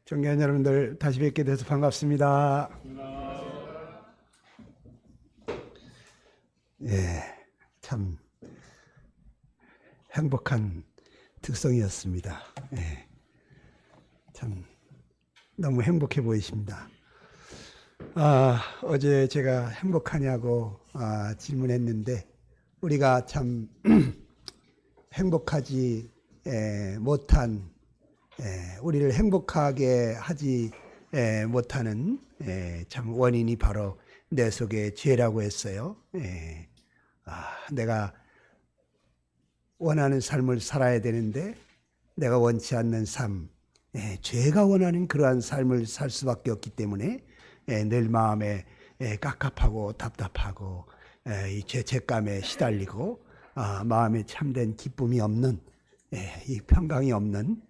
존경하는 여러분들 다시 뵙게 돼서 반갑습니다. 참 행복한 특성이었습니다. 참 너무 행복해 보이십니다. 어제 제가 행복하냐고 질문했는데 우리가 참 행복하지 못한 우리를 행복하게 하지 못하는 참 원인이 바로 내 속에 죄라고 했어요. 내가 원하는 삶을 살아야 되는데 내가 원치 않는 삶, 죄가 원하는 그러한 삶을 살 수밖에 없기 때문에 늘 마음에 깝깝하고 답답하고 이 죄책감에 시달리고 마음에 참된 기쁨이 없는 이 평강이 없는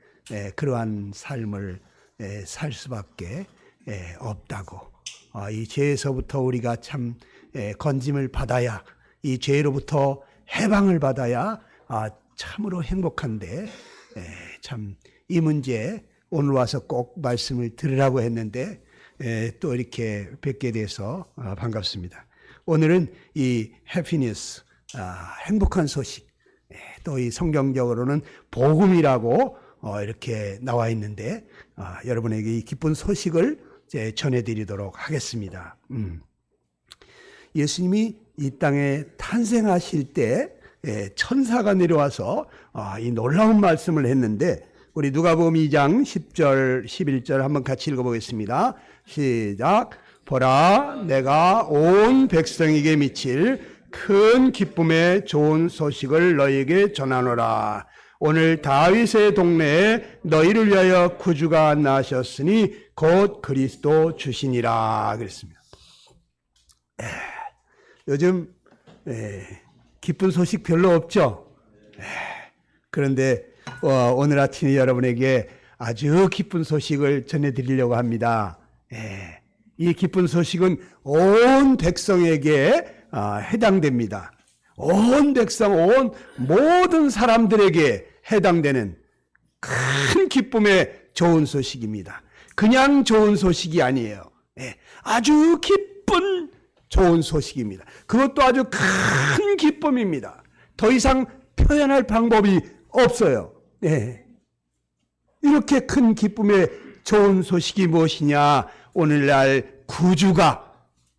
그러한 삶을 살 수밖에 없다고. 이 죄에서부터 우리가 참 건짐을 받아야, 이 죄로부터 해방을 받아야 참으로 행복한데 참 이 문제 오늘 와서 꼭 말씀을 들으라고 했는데 또 이렇게 뵙게 돼서 반갑습니다. 오늘은 이 해피니스, 행복한 소식, 또 이 성경적으로는 복음이라고 이렇게 나와 있는데 여러분에게 이 기쁜 소식을 전해드리도록 하겠습니다. 예수님이 이 땅에 탄생하실 때 천사가 내려와서 이 놀라운 말씀을 했는데 우리 누가복음 2장 10절 11절 한번 같이 읽어보겠습니다. 시작. 보라, 내가 온 백성에게 미칠 큰 기쁨의 좋은 소식을 너희에게 전하노라. 오늘 다윗의 동네에 너희를 위하여 구주가 나셨으니 곧 그리스도 주시니라 그랬습니다. 요즘 기쁜 소식 별로 없죠? 그런데 오늘 아침에 여러분에게 아주 기쁜 소식을 전해드리려고 합니다. 이 기쁜 소식은 온 백성에게 해당됩니다. 온 백성, 온 모든 사람들에게 해당되는 큰 기쁨의 좋은 소식입니다. 그냥 좋은 소식이 아니에요. 아주 기쁜 좋은 소식입니다. 그것도 아주 큰 기쁨입니다. 더 이상 표현할 방법이 없어요. 이렇게 큰 기쁨의 좋은 소식이 무엇이냐? 오늘날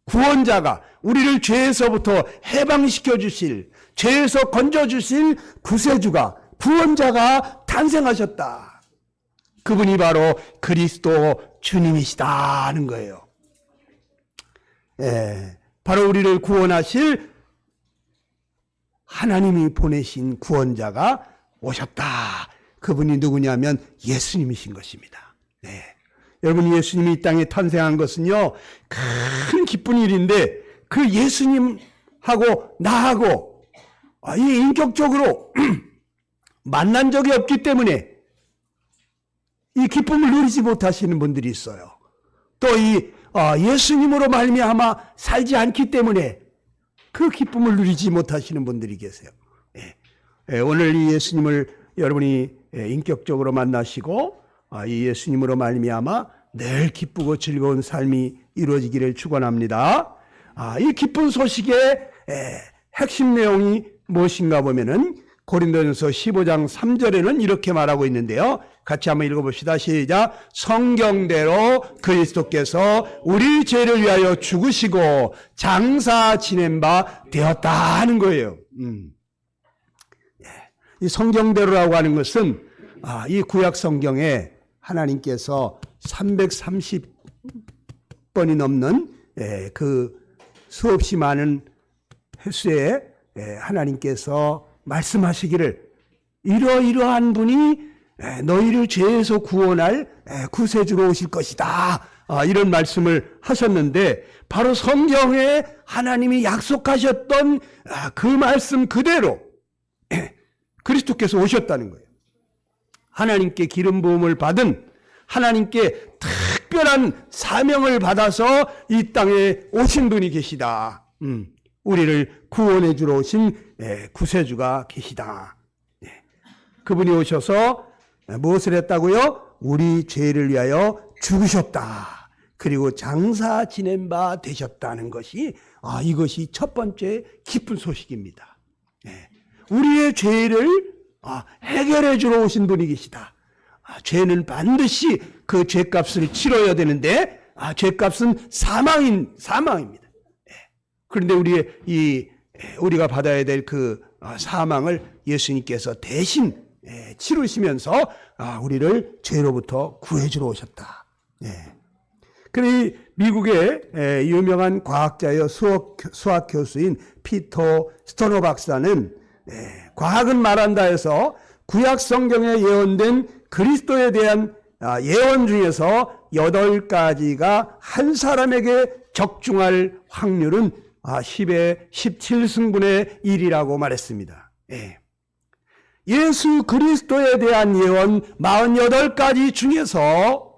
구원자가 우리를 죄에서부터 해방시켜 주실, 죄에서 건져 주실 구세주가, 구원자가 탄생하셨다. 그분이 바로 그리스도 주님이시다는 거예요. 바로 우리를 구원하실 하나님이 보내신 구원자가 오셨다. 그분이 누구냐면 예수님이신 것입니다. 여러분, 예수님이 이 땅에 탄생한 것은요, 큰 기쁜 일인데 그 예수님하고 나하고 이 인격적으로 만난 적이 없기 때문에 이 기쁨을 누리지 못하시는 분들이 있어요. 또 이 예수님으로 말미암아 살지 않기 때문에 그 기쁨을 누리지 못하시는 분들이 계세요. 오늘 이 예수님을 여러분이 인격적으로 만나시고 이 예수님으로 말미암아 늘 기쁘고 즐거운 삶이 이루어지기를 축원합니다. 이 기쁜 소식의 핵심 내용이 무엇인가 보면은 고린도전서 15장 3절에는 이렇게 말하고 있는데요. 같이 한번 읽어봅시다. 시작. 성경대로 그리스도께서 우리 죄를 위하여 죽으시고 장사 지낸 바 되었다 하는 거예요. 이 성경대로라고 하는 것은 이 구약 성경에 하나님께서 330번이 넘는 그 수없이 많은 횟수에 하나님께서 말씀하시기를 이러이러한 분이 너희를 죄에서 구원할 구세주로 오실 것이다. 이런 말씀을 하셨는데 바로 성경에 하나님이 약속하셨던 그 말씀 그대로 그리스도께서 오셨다는 거예요. 하나님께 기름 부음을 받은, 하나님께 특별한 사명을 받아서 이 땅에 오신 분이 계시다. 우리를 구원해 주러 오신 구세주가 계시다. 그분이 오셔서 무엇을 했다고요? 우리 죄를 위하여 죽으셨다. 그리고 장사 지낸 바 되셨다는 것이 이것이 첫 번째 기쁜 소식입니다. 우리의 죄를 해결해 주러 오신 분이 계시다. 죄는 반드시 그 죄값을 치러야 되는데 죄값은 사망입니다. 그런데 우리가 받아야 될 그 사망을 예수님께서 대신 치르시면서 우리를 죄로부터 구해주러 오셨다. 그리고 미국의 유명한 과학자여 수학 교수인 피터 스토너 박사는 과학은 말한다 해서 구약 성경에 예언된 그리스도에 대한 예언 중에서 8가지가 한 사람에게 적중할 확률은 10의 17승분의 1이라고 말했습니다. 예수 그리스도에 대한 예언 48가지 중에서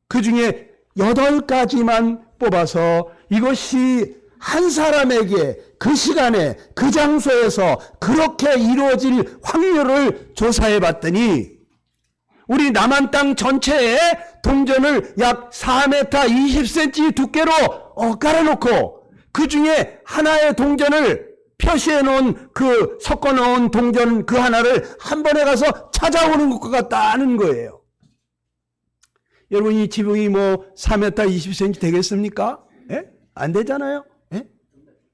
그 중에 8가지만 뽑아서 이것이 한 사람에게 그 시간에 그 장소에서 그렇게 이루어질 확률을 조사해 봤더니 우리 남한 땅 전체에 동전을 약 4m 20cm 두께로 깔아놓고 그 중에 하나의 동전을 표시해 놓은 섞어 놓은 동전 그 하나를 한 번에 가서 찾아오는 것과 같다는 거예요. 여러분 이 지붕이 4m 20cm 되겠습니까? 안 되잖아요.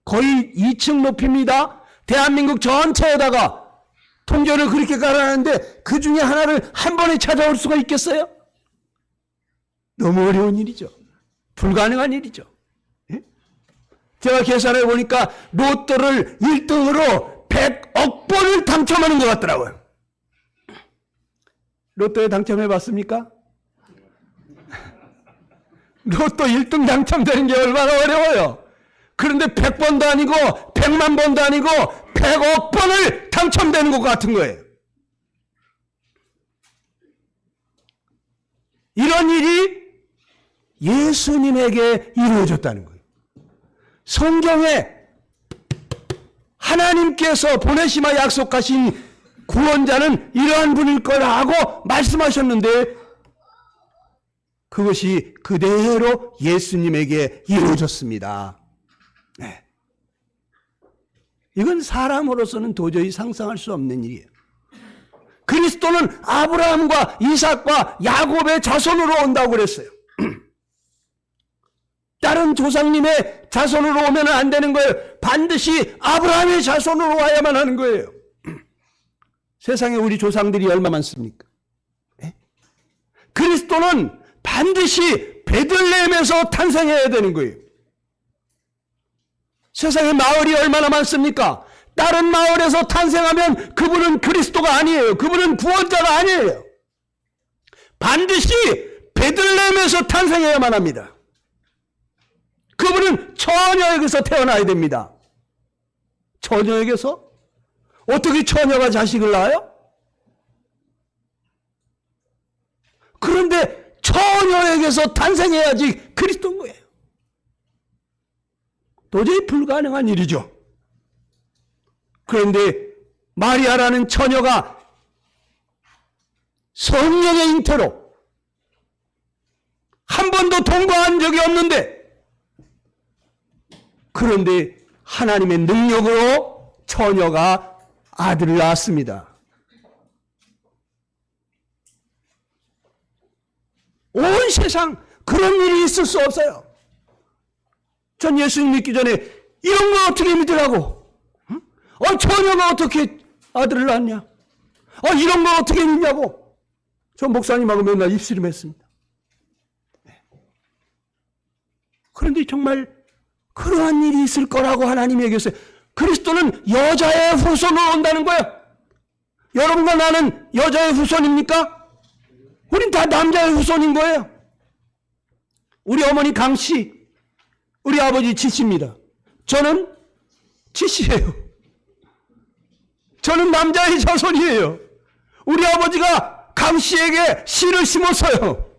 거의 2층 높이입니다. 대한민국 전체에다가 동전을 그렇게 깔아놨는데 그 중에 하나를 한 번에 찾아올 수가 있겠어요? 너무 어려운 일이죠. 불가능한 일이죠. 제가 계산해 보니까 로또를 1등으로 100억 번을 당첨하는 것 같더라고요. 로또에 당첨해 봤습니까? 로또 1등 당첨되는 게 얼마나 어려워요. 그런데 100번도 아니고 100만 번도 아니고 100억 번을 당첨되는 것 같은 거예요. 이런 일이 예수님에게 이루어졌다는 거예요. 성경에 하나님께서 보내시마 약속하신 구원자는 이러한 분일 거라고 말씀하셨는데 그것이 그대로 예수님에게 이루어졌습니다. 이건 사람으로서는 도저히 상상할 수 없는 일이에요. 그리스도는 아브라함과 이삭과 야곱의 자손으로 온다고 그랬어요. 다른 조상님의 자손으로 오면 안 되는 거예요. 반드시 아브라함의 자손으로 와야만 하는 거예요. 세상에 우리 조상들이 얼마 많습니까? 그리스도는 반드시 베들레헴에서 탄생해야 되는 거예요. 세상에 마을이 얼마나 많습니까? 다른 마을에서 탄생하면 그분은 그리스도가 아니에요. 그분은 구원자가 아니에요. 반드시 베들레헴에서 탄생해야만 합니다. 그분은 처녀에게서 태어나야 됩니다. 처녀에게서? 어떻게 처녀가 자식을 낳아요? 그런데 처녀에게서 탄생해야지 그리스도인 거예요. 도저히 불가능한 일이죠. 그런데 마리아라는 처녀가 성령의 잉태로 한 번도 동거한 적이 없는데 그런데 하나님의 능력으로 처녀가 아들을 낳았습니다. 온 세상 그런 일이 있을 수 없어요. 전 예수님 믿기 전에 이런 걸 어떻게 믿으라고? 처녀가 어떻게 아들을 낳았냐? 이런 걸 어떻게 믿냐고? 저 목사님하고 맨날 입씨름했습니다. 그런데 정말 그러한 일이 있을 거라고 하나님이 얘기했어요. 그리스도는 여자의 후손으로 온다는 거예요. 여러분과 나는 여자의 후손입니까? 우린 다 남자의 후손인 거예요. 우리 어머니 강씨, 우리 아버지 지씨입니다. 저는 지씨예요. 저는 남자의 자손이에요. 우리 아버지가 강씨에게 씨를 심었어요.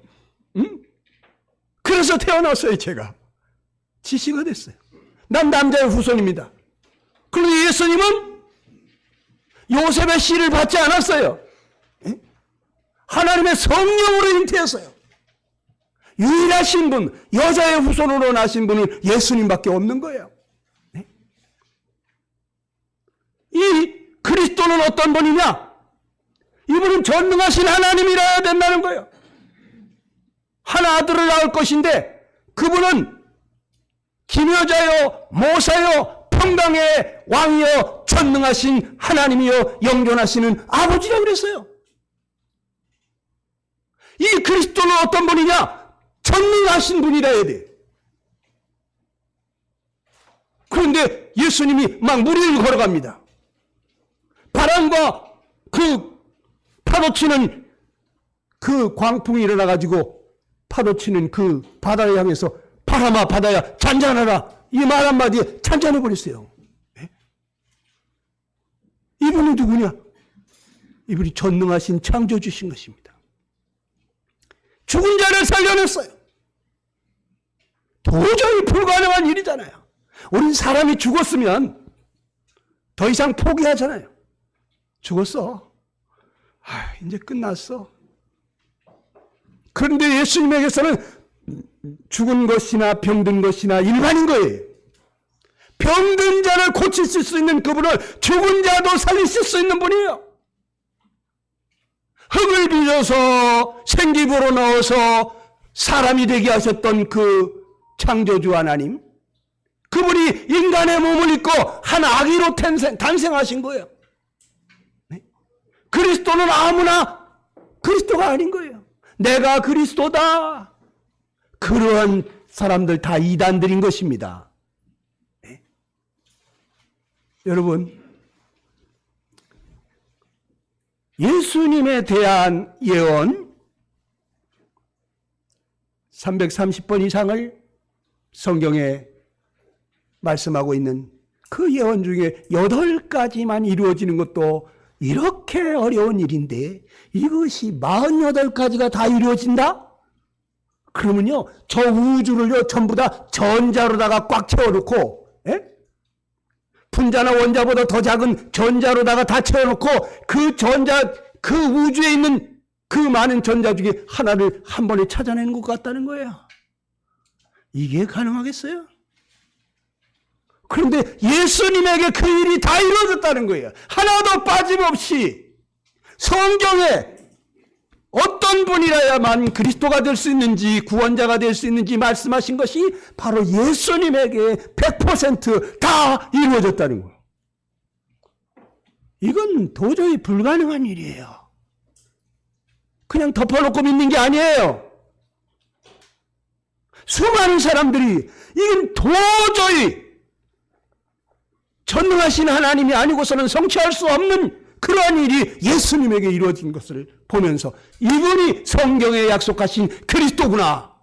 그래서 태어났어요. 제가 지씨가 됐어요. 난 남자의 후손입니다. 그런데 예수님은 요셉의 씨를 받지 않았어요. 하나님의 성령으로 잉태했어요. 유일하신 분, 여자의 후손으로 나신 분은 예수님밖에 없는 거예요. 네? 이 그리스도는 어떤 분이냐? 이분은 전능하신 하나님이라야 된다는 거예요. 한 아들을 낳을 것인데 그분은 기묘자요, 모사요, 평강의 왕이요, 전능하신 하나님이요, 영존하시는 아버지라고 그랬어요. 이 그리스도는 어떤 분이냐? 전능하신 분이라 해야 돼. 그런데 예수님이 막 물 위를 걸어갑니다. 바람과 그 파도치는 그 광풍이 일어나가지고 파도치는 그 바다를 향해서 바람아 바다야 잔잔하라, 이 말 한마디에 잔잔해 버렸어요. 네? 이분이 누구냐? 이분이 전능하신 창조주신 것입니다. 죽은 자를 살려냈어요. 도저히 불가능한 일이잖아요. 우린 사람이 죽었으면 더 이상 포기하잖아요. 죽었어. 이제 끝났어. 그런데 예수님에게서는 죽은 것이나 병든 것이나 일반인 거예요. 병든 자를 고치실 수 있는 그분을 죽은 자도 살리실 수 있는 분이에요. 흙을 빚어서 생기부로 넣어서 사람이 되게 하셨던 그 창조주 하나님, 그분이 인간의 몸을 입고 한 아기로 탄생하신 거예요. 네? 그리스도는 아무나 그리스도가 아닌 거예요. 내가 그리스도다. 그러한 사람들 다 이단들인 것입니다. 네? 여러분, 예수님에 대한 예언 330번 이상을 성경에 말씀하고 있는 그 예언 중에 8가지만 이루어지는 것도 이렇게 어려운 일인데 이것이 48가지가 다 이루어진다? 그러면요, 저 우주를요 전부 다 전자로다가 꽉 채워놓고, 분자나 원자보다 더 작은 전자로다가 다 채워놓고 그 우주에 있는 그 많은 전자 중에 하나를 한 번에 찾아내는 것 같다는 거예요. 이게 가능하겠어요? 그런데 예수님에게 그 일이 다 이루어졌다는 거예요. 하나도 빠짐없이. 성경에 어떤 분이라야만 그리스도가 될 수 있는지, 구원자가 될 수 있는지 말씀하신 것이 바로 예수님에게 100% 이루어졌다는 거예요. 이건 도저히 불가능한 일이에요. 그냥 덮어놓고 믿는 게 아니에요. 수많은 사람들이 이건 도저히 전능하신 하나님이 아니고서는 성취할 수 없는 그러한 일이 예수님에게 이루어진 것을 보면서 이분이 성경에 약속하신 그리스도구나,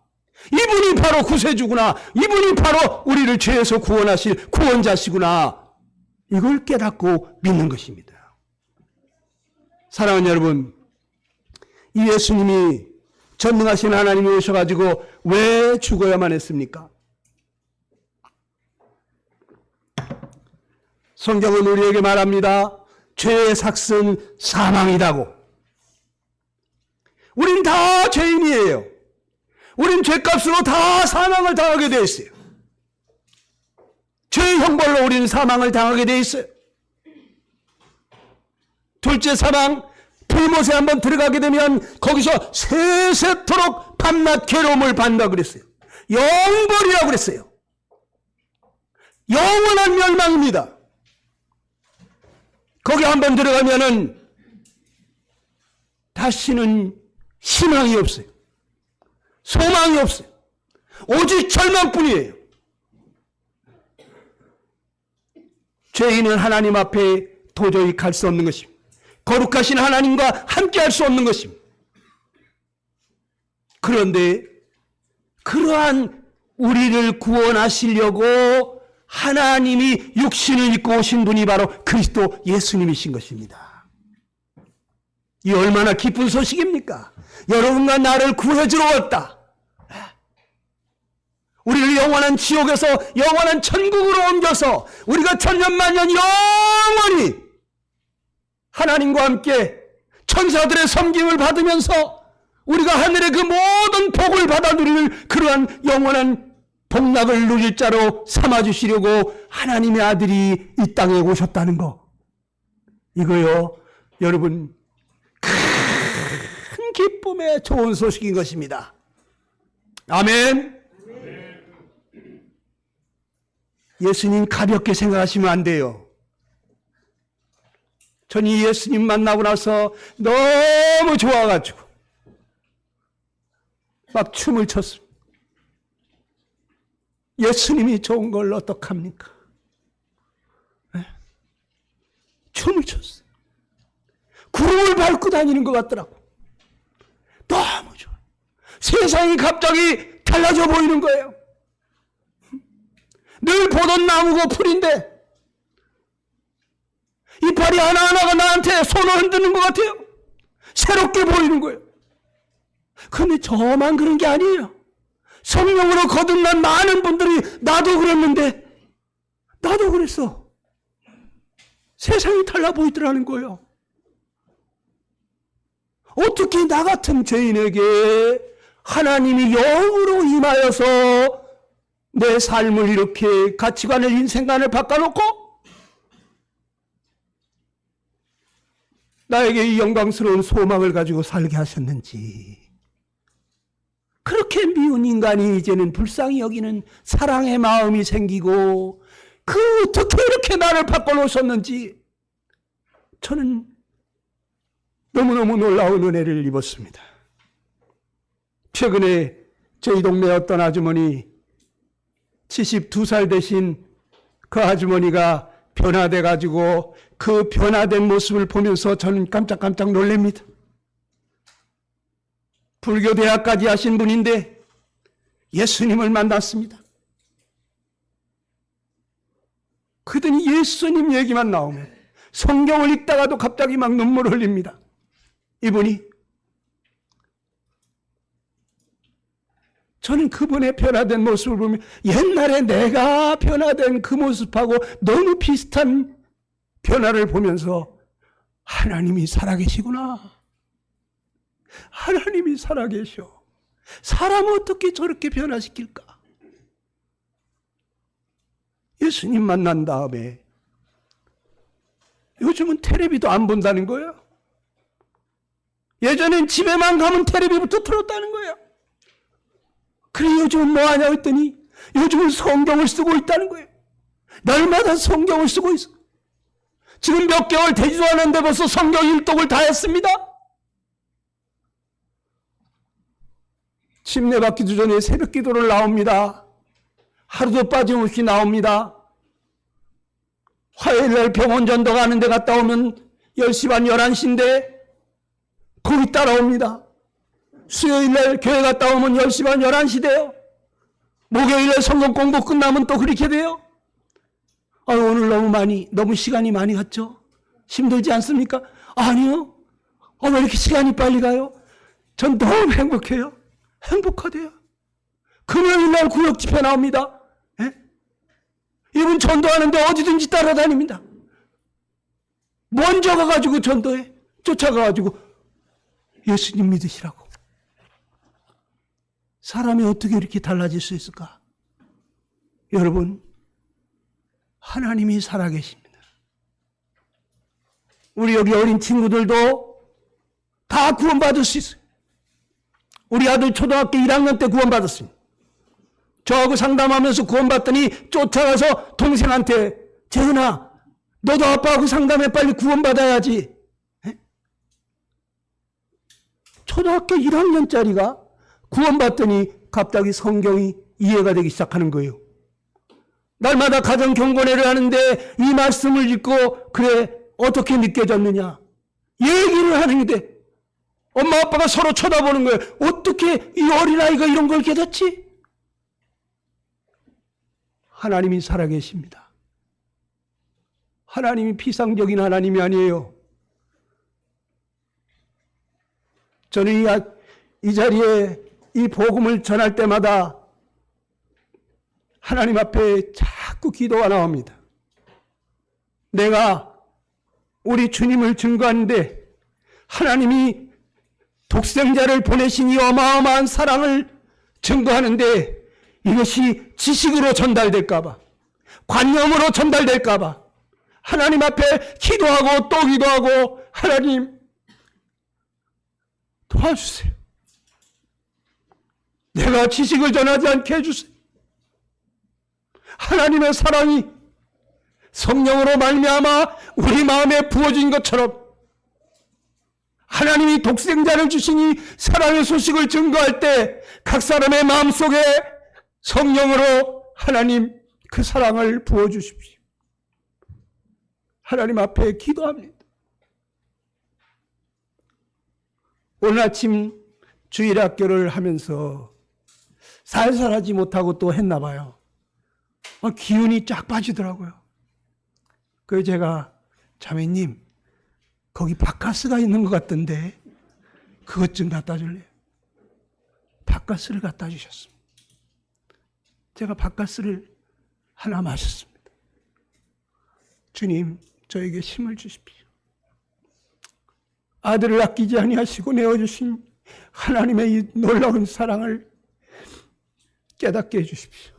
이분이 바로 구세주구나, 이분이 바로 우리를 죄에서 구원하실 구원자시구나, 이걸 깨닫고 믿는 것입니다. 사랑하는 여러분, 이 예수님이 전능하신 하나님이 오셔가지고 왜 죽어야만 했습니까? 성경은 우리에게 말합니다. 죄의 삭은 사망이라고. 우린 다 죄인이에요. 우린 죄값으로 다 사망을 당하게 되어 있어요. 죄의 형벌로 우리는 사망을 당하게 되어 있어요. 둘째 사망, 불못에 한번 들어가게 되면 거기서 세세토록 밤낮 괴로움을 받는다고 그랬어요. 영벌이라고 그랬어요. 영원한 멸망입니다. 거기 한번 들어가면은 다시는 희망이 없어요. 소망이 없어요. 오직 절망뿐이에요. 죄인은 하나님 앞에 도저히 갈 수 없는 것입니다. 거룩하신 하나님과 함께 할 수 없는 것입니다. 그런데 그러한 우리를 구원하시려고 하나님이 육신을 입고 오신 분이 바로 그리스도 예수님이신 것입니다. 이 얼마나 기쁜 소식입니까? 여러분과 나를 구해주러 왔다. 우리를 영원한 지옥에서 영원한 천국으로 옮겨서 우리가 천년만년 영원히 하나님과 함께 천사들의 섬김을 받으면서 우리가 하늘의 그 모든 복을 받아 누릴 그러한 영원한 복락을 누릴 자로 삼아주시려고 하나님의 아들이 이 땅에 오셨다는 거. 이거요, 여러분, 큰 기쁨의 좋은 소식인 것입니다. 아멘. 예수님 가볍게 생각하시면 안 돼요. 전 이 예수님 만나고 나서 너무 좋아가지고 막 춤을 췄습니다. 예수님이 좋은 걸 어떡합니까? 네? 춤을 췄어요. 구름을 밟고 다니는 것 같더라고. 너무 좋아. 세상이 갑자기 달라져 보이는 거예요. 늘 보던 나무고 풀인데 이파리 하나하나가 나한테 손을 흔드는 것 같아요. 새롭게 보이는 거예요. 그런데 저만 그런 게 아니에요. 성령으로 거듭난 많은 분들이 나도 그랬는데 나도 그랬어. 세상이 달라 보이더라는 거예요. 어떻게 나 같은 죄인에게 하나님이 영으로 임하여서 내 삶을 이렇게 가치관을 인생관을 바꿔놓고 나에게 이 영광스러운 소망을 가지고 살게 하셨는지. 그렇게 미운 인간이 이제는 불쌍히 여기는 사랑의 마음이 생기고 어떻게 이렇게 나를 바꿔놓으셨는지 저는 너무너무 놀라운 은혜를 입었습니다. 최근에 저희 동네 어떤 아주머니 72살 되신 그 아주머니가 변화돼가지고 그 변화된 모습을 보면서 저는 깜짝깜짝 놀랍니다. 불교 대학까지 하신 분인데 예수님을 만났습니다. 그러더니 예수님 얘기만 나오면 성경을 읽다가도 갑자기 막 눈물을 흘립니다. 이분이. 저는 그분의 변화된 모습을 보면 옛날에 내가 변화된 그 모습하고 너무 비슷한 변화를 보면서 하나님이 살아계시구나. 하나님이 살아계셔. 사람을 어떻게 저렇게 변화시킬까? 예수님 만난 다음에 요즘은 텔레비도 안 본다는 거예요. 예전엔 집에만 가면 텔레비부터 틀었다는 거예요. 그래 요즘은 뭐하냐 했더니 요즘은 성경을 쓰고 있다는 거예요. 날마다 성경을 쓰고 있어. 지금 몇 개월 되지도 않았는데 벌써 성경 일독을 다 했습니다. 침례 받기도 전에 새벽 기도를 나옵니다. 하루도 빠짐없이 나옵니다. 화요일날 병원 전도 가는데 갔다 오면 10시 반 11시인데 거기 따라옵니다. 수요일날 교회 갔다 오면 10시 반 11시 돼요. 목요일날 성경 공부 끝나면 또 그렇게 돼요. 오늘 너무 시간이 많이 갔죠? 힘들지 않습니까? 아니요. 왜 이렇게 시간이 빨리 가요? 전 너무 행복해요. 행복하대요. 금요일날 구역 집회 나옵니다. 예? 이분 전도하는데 어디든지 따라다닙니다. 먼저 가가지고 전도해. 쫓아가가지고 예수님 믿으시라고. 사람이 어떻게 이렇게 달라질 수 있을까? 여러분, 하나님이 살아계십니다. 우리 여기 어린 친구들도 다 구원받을 수 있어요. 우리 아들 초등학교 1학년 때 구원받았습니다. 저하고 상담하면서 구원받더니 쫓아가서 동생한테 재은아, 너도 아빠하고 상담해 빨리 구원받아야지. 에? 초등학교 1학년짜리가 구원받더니 갑자기 성경이 이해가 되기 시작하는 거예요. 날마다 가정 경건회를 하는데 이 말씀을 읽고 그래 어떻게 느껴졌느냐 얘기를 하는데 엄마 아빠가 서로 쳐다보는 거예요. 어떻게 이 어린아이가 이런 걸 깨닫지? 하나님이 살아계십니다. 하나님이 피상적인 하나님이 아니에요. 저는 이 자리에 이 복음을 전할 때마다 하나님 앞에 자꾸 기도가 나옵니다. 내가 우리 주님을 증거하는데 하나님이 독생자를 보내신 이 어마어마한 사랑을 증거하는데 이것이 지식으로 전달될까봐, 관념으로 전달될까봐 하나님 앞에 기도하고 또 기도하고, 하나님 도와주세요. 내가 지식을 전하지 않게 해주세요. 하나님의 사랑이 성령으로 말미암아 우리 마음에 부어진 것처럼 하나님이 독생자를 주시니 사랑의 소식을 증거할 때 각 사람의 마음속에 성령으로 하나님 그 사랑을 부어주십시오. 하나님 앞에 기도합니다. 오늘 아침 주일학교를 하면서 살살하지 못하고 또 했나 봐요. 기운이 쫙 빠지더라고요. 그래서 제가 자매님 거기 바카스가 있는 것 같던데 그것 좀 갖다 줄래요? 바카스를 갖다 주셨습니다. 제가 바카스를 하나 마셨습니다. 주님 저에게 힘을 주십시오. 아들을 아끼지 아니하시고 내어주신 하나님의 이 놀라운 사랑을 깨닫게 해주십시오.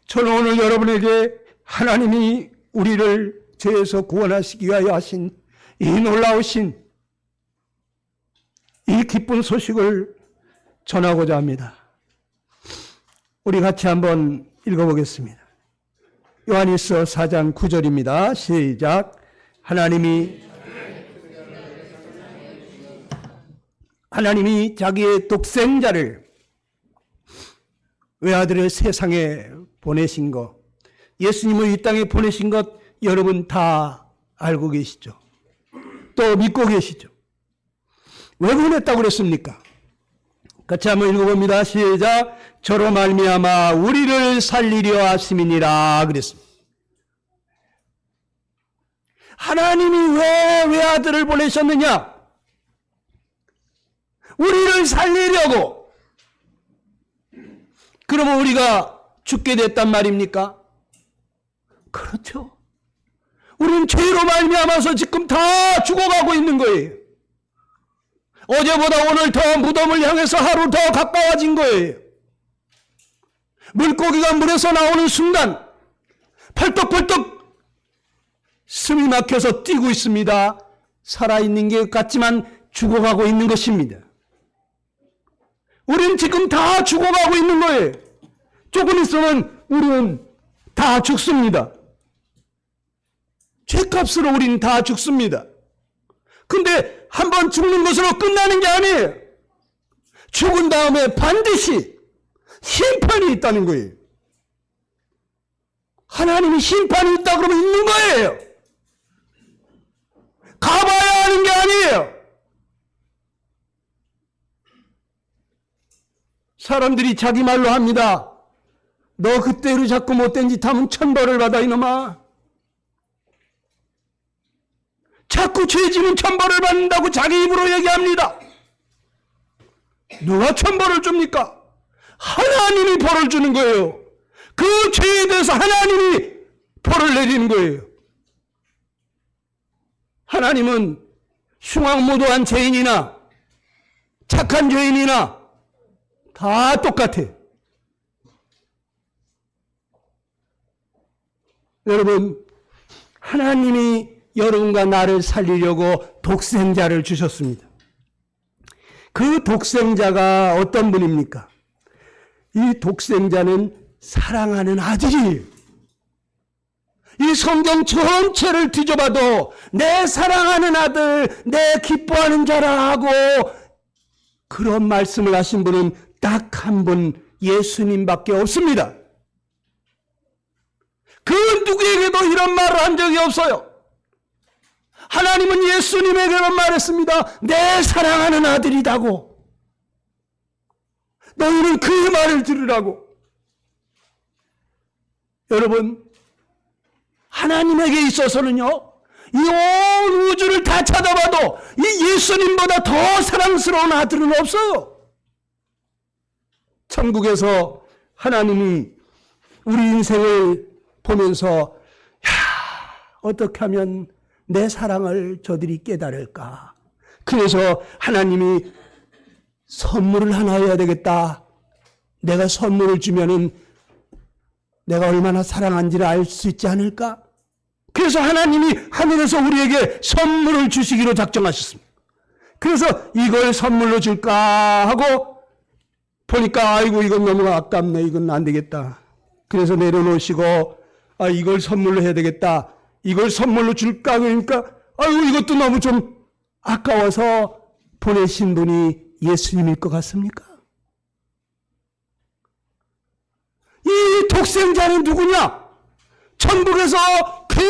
저는 오늘 여러분에게 하나님이 우리를 죄에서 구원하시기 위하여 하신 이 놀라우신 이 기쁜 소식을 전하고자 합니다. 우리 같이 한번 읽어보겠습니다. 요한일서 4장 9절입니다. 시작. 하나님이 자기의 독생자를 외아들을 세상에 보내신 것, 예수님을 이 땅에 보내신 것 여러분 다 알고 계시죠? 또 믿고 계시죠? 왜 보냈다고 그랬습니까? 같이 한번 읽어봅니다. 시작. 저로 말미암아 우리를 살리려 하심이니라 그랬습니다. 하나님이 왜 외아들을 보내셨느냐? 우리를 살리려고. 그러면 우리가 죽게 됐단 말입니까? 그렇죠. 우리는 죄로 말미암아서 지금 다 죽어가고 있는 거예요. 어제보다 오늘 더 무덤을 향해서 하루 더 가까워진 거예요. 물고기가 물에서 나오는 순간 펄떡펄떡 숨이 막혀서 뛰고 있습니다. 살아있는 게 같지만 죽어가고 있는 것입니다. 우리는 지금 다 죽어가고 있는 거예요. 조금 있으면 우리는 다 죽습니다. 죄값으로 우리는 다 죽습니다. 근데 한번 죽는 것으로 끝나는 게 아니에요. 죽은 다음에 반드시 심판이 있다는 거예요. 하나님이 심판이 있다 그러면 있는 거예요. 가봐야 하는 게 아니에요. 사람들이 자기 말로 합니다. 너 그때로 자꾸 못된 짓 하면 천벌을 받아 이놈아. 자꾸 죄지면 천벌을 받는다고 자기 입으로 얘기합니다. 누가 천벌을 줍니까? 하나님이 벌을 주는 거예요. 그 죄에 대해서 하나님이 벌을 내리는 거예요. 하나님은 흉악무도한 죄인이나 착한 죄인이나 다 똑같아. 여러분, 하나님이 여러분과 나를 살리려고 독생자를 주셨습니다. 그 독생자가 어떤 분입니까? 이 독생자는 사랑하는 아들이에요. 이 성경 전체를 뒤져봐도 내 사랑하는 아들, 내 기뻐하는 자라 하고 그런 말씀을 하신 분은 딱 한 분 예수님밖에 없습니다. 그 누구에게도 이런 말을 한 적이 없어요. 하나님은 예수님에게는 말했습니다. 내 사랑하는 아들이라고. 너희는 그 말을 들으라고. 여러분, 하나님에게 있어서는요, 이 온 우주를 다 찾아봐도 이 예수님보다 더 사랑스러운 아들은 없어요. 천국에서 하나님이 우리 인생을 보면서 어떻게 하면 내 사랑을 저들이 깨달을까? 그래서 하나님이 선물을 하나 해야 되겠다. 내가 선물을 주면은 내가 얼마나 사랑한지를 알 수 있지 않을까? 그래서 하나님이 하늘에서 우리에게 선물을 주시기로 작정하셨습니다. 그래서 이걸 선물로 줄까 하고 보니까 아이고 이건 너무 아깝네. 이건 안 되겠다. 그래서 내려놓으시고 이걸 선물로 해야 되겠다. 이걸 선물로 줄까 그러니까 아이고 이것도 너무 좀 아까워서 보내신 분이 예수님일 것 같습니까? 이 독생자는 누구냐? 천국에서 그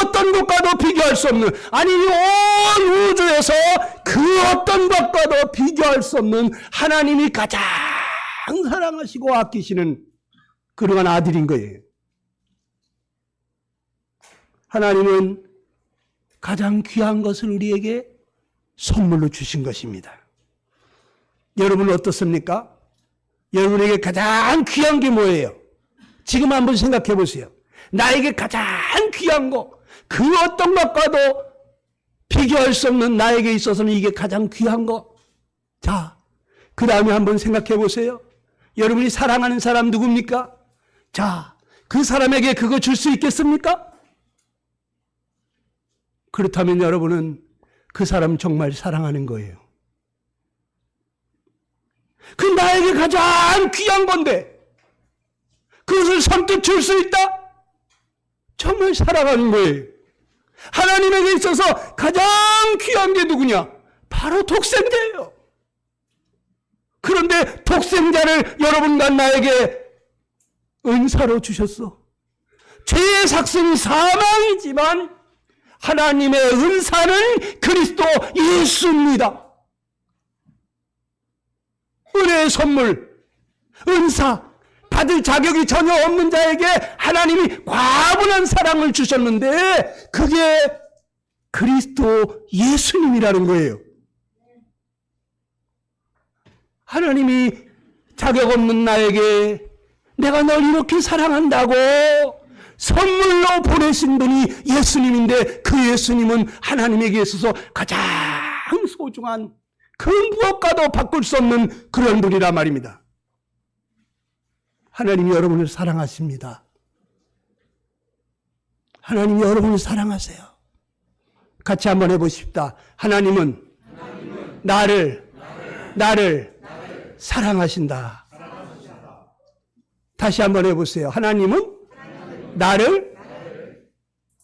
어떤 것과도 비교할 수 없는, 아니 온 우주에서 그 어떤 것과도 비교할 수 없는 하나님이 가장 사랑하시고 아끼시는 그러한 아들인 거예요. 하나님은 가장 귀한 것을 우리에게 선물로 주신 것입니다. 여러분 어떻습니까? 여러분에게 가장 귀한 게 뭐예요? 지금 한번 생각해 보세요. 나에게 가장 귀한 거, 그 어떤 것과도 비교할 수 없는 나에게 있어서는 이게 가장 귀한 거. 자, 그 다음에 한번 생각해 보세요. 여러분이 사랑하는 사람 누굽니까? 자, 그 사람에게 그거 줄 수 있겠습니까? 그렇다면 여러분은 그 사람 정말 사랑하는 거예요. 그 나에게 가장 귀한 건데 그것을 선뜻 줄 수 있다? 정말 사랑하는 거예요. 하나님에게 있어서 가장 귀한 게 누구냐? 바로 독생자예요. 그런데 독생자를 여러분과 나에게 은사로 주셨어. 죄의 삭은 사망이지만 하나님의 은사는 그리스도 예수입니다. 은혜의 선물, 은사, 받을 자격이 전혀 없는 자에게 하나님이 과분한 사랑을 주셨는데 그게 그리스도 예수님이라는 거예요. 하나님이 자격 없는 나에게 내가 널 이렇게 사랑한다고 선물로 보내신 분이 예수님인데 그 예수님은 하나님에게 있어서 가장 소중한 그 무엇과도 바꿀 수 없는 그런 분이라 말입니다. 하나님이 여러분을 사랑하십니다. 하나님이 여러분을 사랑하세요. 같이 한번 해보십시다. 하나님은 나를 사랑하신다. 다시 한번 해보세요. 하나님은 나를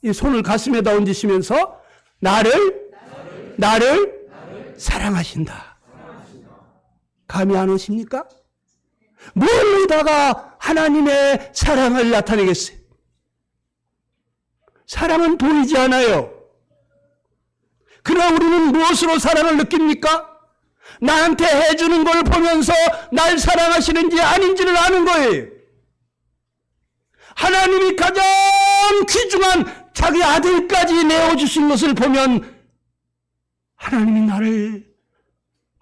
이 손을 가슴에다 얹으시면서 나를 사랑하신다. 감이 안 오십니까? 뭘로다가 하나님의 사랑을 나타내겠어요? 사랑은 보이지 않아요. 그러나 우리는 무엇으로 사랑을 느낍니까? 나한테 해주는 걸 보면서 날 사랑하시는지 아닌지를 아는 거예요. 하나님이 가장 귀중한 자기 아들까지 내어주신 것을 보면 하나님이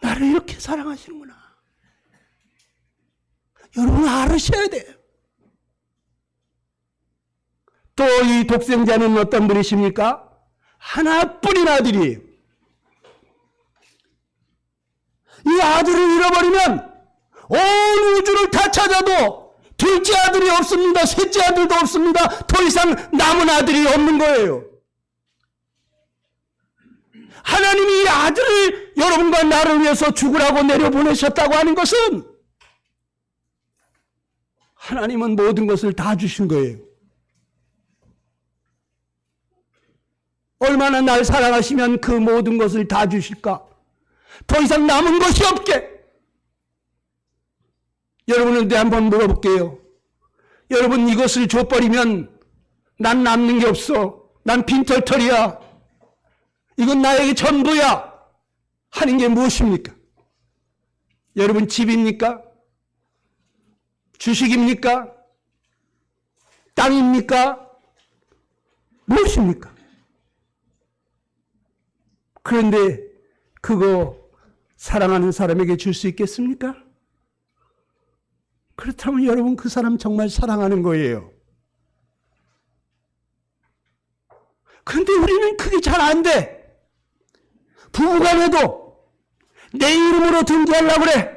나를 이렇게 사랑하시는구나. 여러분 알으셔야 돼요. 또 이 독생자는 어떤 분이십니까? 하나뿐인 아들이에요. 이 아들을 잃어버리면 온 우주를 다 찾아도 둘째 아들이 없습니다. 셋째 아들도 없습니다. 더 이상 남은 아들이 없는 거예요. 하나님이 이 아들을 여러분과 나를 위해서 죽으라고 내려보내셨다고 하는 것은 하나님은 모든 것을 다 주신 거예요. 얼마나 날 사랑하시면 그 모든 것을 다 주실까? 더 이상 남은 것이 없게. 여러분한테 한번 물어볼게요. 여러분 이것을 줘버리면 난 남는 게 없어. 난 빈털털이야. 이건 나에게 전부야. 하는 게 무엇입니까? 여러분 집입니까? 주식입니까? 땅입니까? 무엇입니까? 그런데 그거 사랑하는 사람에게 줄 수 있겠습니까? 그렇다면 여러분 그 사람 정말 사랑하는 거예요. 그런데 우리는 그게 잘 안 돼. 부부간에도 내 이름으로 등기하려고 그래.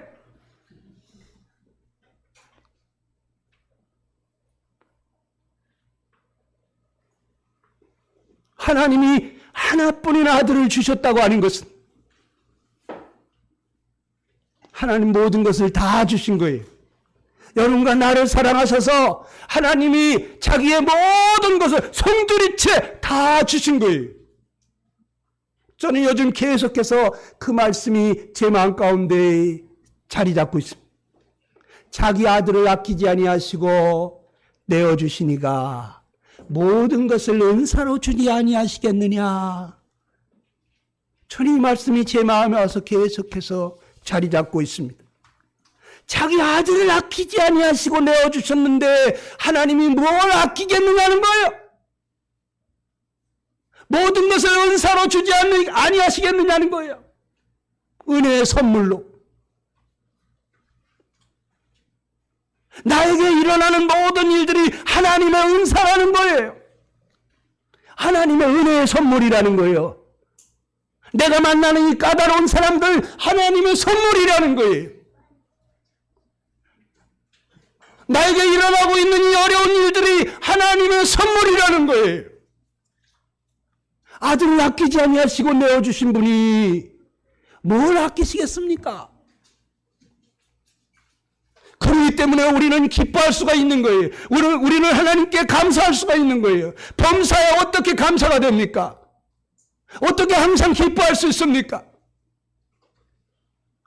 하나님이 하나뿐인 아들을 주셨다고 하는 것은 하나님 모든 것을 다 주신 거예요. 여러분과 나를 사랑하셔서 하나님이 자기의 모든 것을 송두리째 다 주신 거예요. 저는 요즘 계속해서 그 말씀이 제 마음 가운데 자리 잡고 있습니다. 자기 아들을 아끼지 아니하시고 내어주시니가 모든 것을 은사로 주지 아니하시겠느냐. 저는 이 말씀이 제 마음에 와서 계속해서 자리 잡고 있습니다. 자기 아들을 아끼지 아니하시고 내어주셨는데 하나님이 뭘 아끼겠느냐는 거예요. 모든 것을 은사로 주지 아니하시겠느냐는 거예요. 은혜의 선물로. 나에게 일어나는 모든 일들이 하나님의 은사라는 거예요. 하나님의 은혜의 선물이라는 거예요. 내가 만나는 이 까다로운 사람들 하나님의 선물이라는 거예요. 나에게 일어나고 있는 이 어려운 일들이 하나님의 선물이라는 거예요. 아들을 아끼지 아니하시고 내어주신 분이 뭘 아끼시겠습니까? 그렇기 때문에 우리는 기뻐할 수가 있는 거예요. 우리는 하나님께 감사할 수가 있는 거예요. 범사에 어떻게 감사가 됩니까? 어떻게 항상 기뻐할 수 있습니까?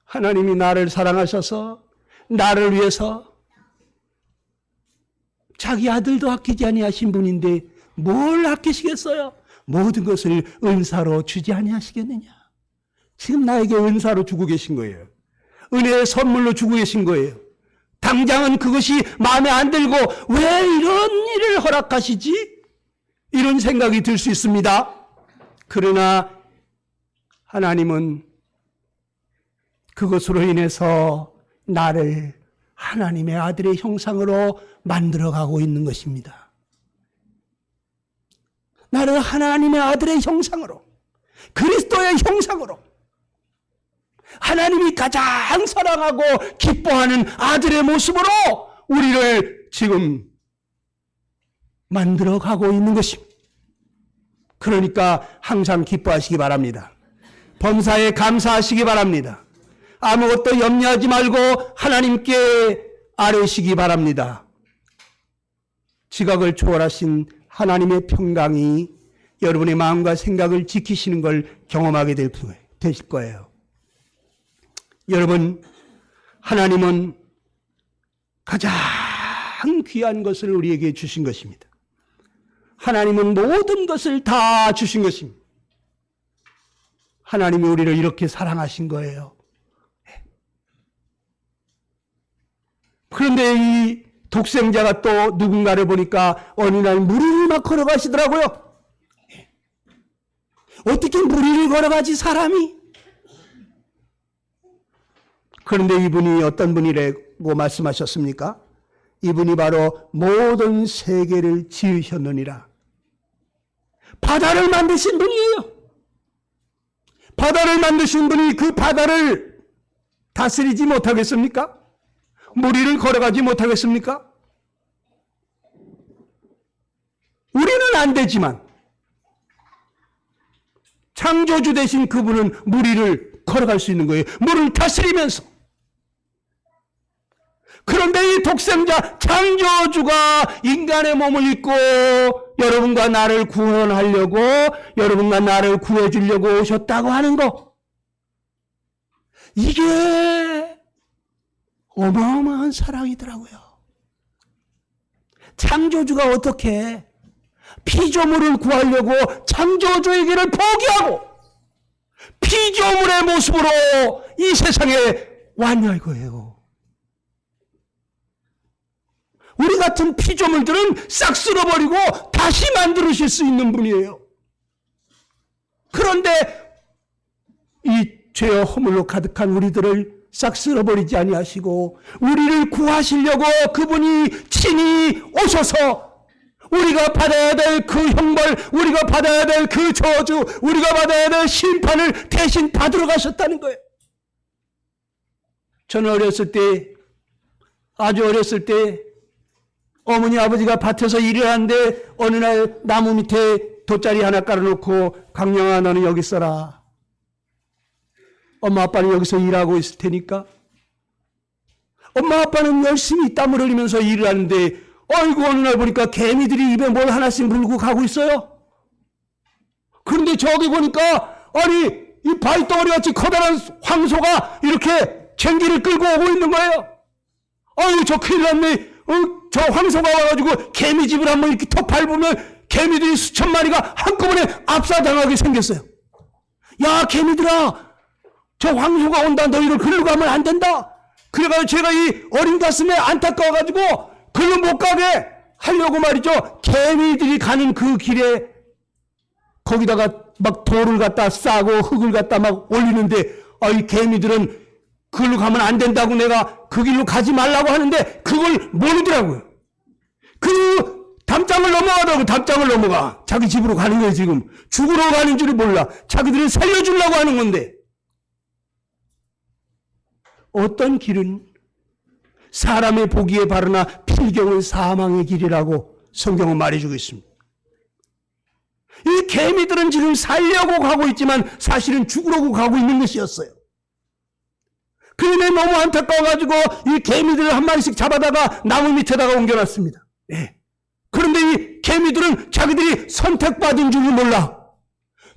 하나님이 나를 사랑하셔서 나를 위해서 자기 아들도 아끼지 아니하신 분인데 뭘 아끼시겠어요? 모든 것을 은사로 주지 아니하시겠느냐. 지금 나에게 은사로 주고 계신 거예요. 은혜의 선물로 주고 계신 거예요. 당장은 그것이 마음에 안 들고 왜 이런 일을 허락하시지? 이런 생각이 들 수 있습니다. 그러나 하나님은 그것으로 인해서 나를 하나님의 아들의 형상으로 만들어가고 있는 것입니다. 나를 하나님의 아들의 형상으로, 그리스도의 형상으로, 하나님이 가장 사랑하고 기뻐하는 아들의 모습으로 우리를 지금 만들어가고 있는 것입니다. 그러니까 항상 기뻐하시기 바랍니다. 범사에 감사하시기 바랍니다. 아무것도 염려하지 말고 하나님께 아뢰시기 바랍니다. 지각을 초월하신 하나님의 평강이 여러분의 마음과 생각을 지키시는 걸 경험하게 되실 거예요. 여러분, 하나님은 가장 귀한 것을 우리에게 주신 것입니다. 하나님은 모든 것을 다 주신 것입니다. 하나님이 우리를 이렇게 사랑하신 거예요. 그런데 이 독생자가 또 누군가를 보니까 어느 날 무리를 막 걸어가시더라고요. 어떻게 무리를 걸어가지 사람이? 그런데 이분이 어떤 분이라고 말씀하셨습니까? 이분이 바로 모든 세계를 지으셨느니라. 바다를 만드신 분이에요. 바다를 만드신 분이 그 바다를 다스리지 못하겠습니까? 무리를 걸어가지 못하겠습니까? 우리는 안 되지만 창조주 대신 그분은 무리를 걸어갈 수 있는 거예요. 물을 다스리면서. 그런데 이 독생자 창조주가 인간의 몸을 입고 여러분과 나를 구원하려고, 여러분과 나를 구해주려고 오셨다고 하는 거, 이게 어마어마한 사랑이더라고요. 창조주가 어떻게 피조물을 구하려고 창조주의 길을 포기하고 피조물의 모습으로 이 세상에 왔냐 이거예요. 우리 같은 피조물들은 싹 쓸어버리고 다시 만들으실 수 있는 분이에요. 그런데 이 죄와 허물로 가득한 우리들을 싹 쓸어버리지 아니하시고 우리를 구하시려고 그분이 친히 오셔서 우리가 받아야 될 그 형벌, 우리가 받아야 될 그 저주, 우리가 받아야 될 심판을 대신 받으러 가셨다는 거예요. 저는 어렸을 때, 아주 어렸을 때 어머니 아버지가 밭에서 일을 하는데 어느 날 나무 밑에 돗자리 하나 깔아놓고 강령아 너는 여기 있어라. 엄마 아빠는 여기서 일하고 있을 테니까. 엄마 아빠는 열심히 땀을 흘리면서 일을 하는데 어이구 어느 날 보니까 개미들이 입에 뭘 하나씩 물고 가고 있어요. 그런데 저기 보니까 아니 이 바위덩어리 같이 커다란 황소가 이렇게 쟁기를 끌고 오고 있는 거예요. 아유 저 큰일 났네. 저 황소가 와가지고 개미집을 한번 이렇게 턱 밟으면 개미들이 수천 마리가 한꺼번에 압사당하게 생겼어요. 야 개미들아 저 황소가 온다. 너희들 글로 가면 안 된다. 그래가지고 제가 이 어린 가슴에 안타까워가지고 글로 못 가게 하려고 말이죠. 개미들이 가는 그 길에 거기다가 막 돌을 갖다 싸고 흙을 갖다 막 올리는데 이 개미들은 그걸로 가면 안 된다고 내가 그 길로 가지 말라고 하는데 그걸 모르더라고요. 그 담장을 넘어가더라고. 담장을 넘어가. 자기 집으로 가는 거예요 지금. 죽으러 가는 줄을 몰라. 자기들을 살려주려고 하는 건데. 어떤 길은 사람의 보기에 바르나 필경은 사망의 길이라고 성경은 말해주고 있습니다. 이 개미들은 지금 살려고 가고 있지만 사실은 죽으려고 가고 있는 것이었어요. 그런데 너무 안타까워가지고 이 개미들을 한 마리씩 잡아다가 나무 밑에다가 옮겨놨습니다. 예. 그런데 이 개미들은 자기들이 선택받은 줄을 몰라.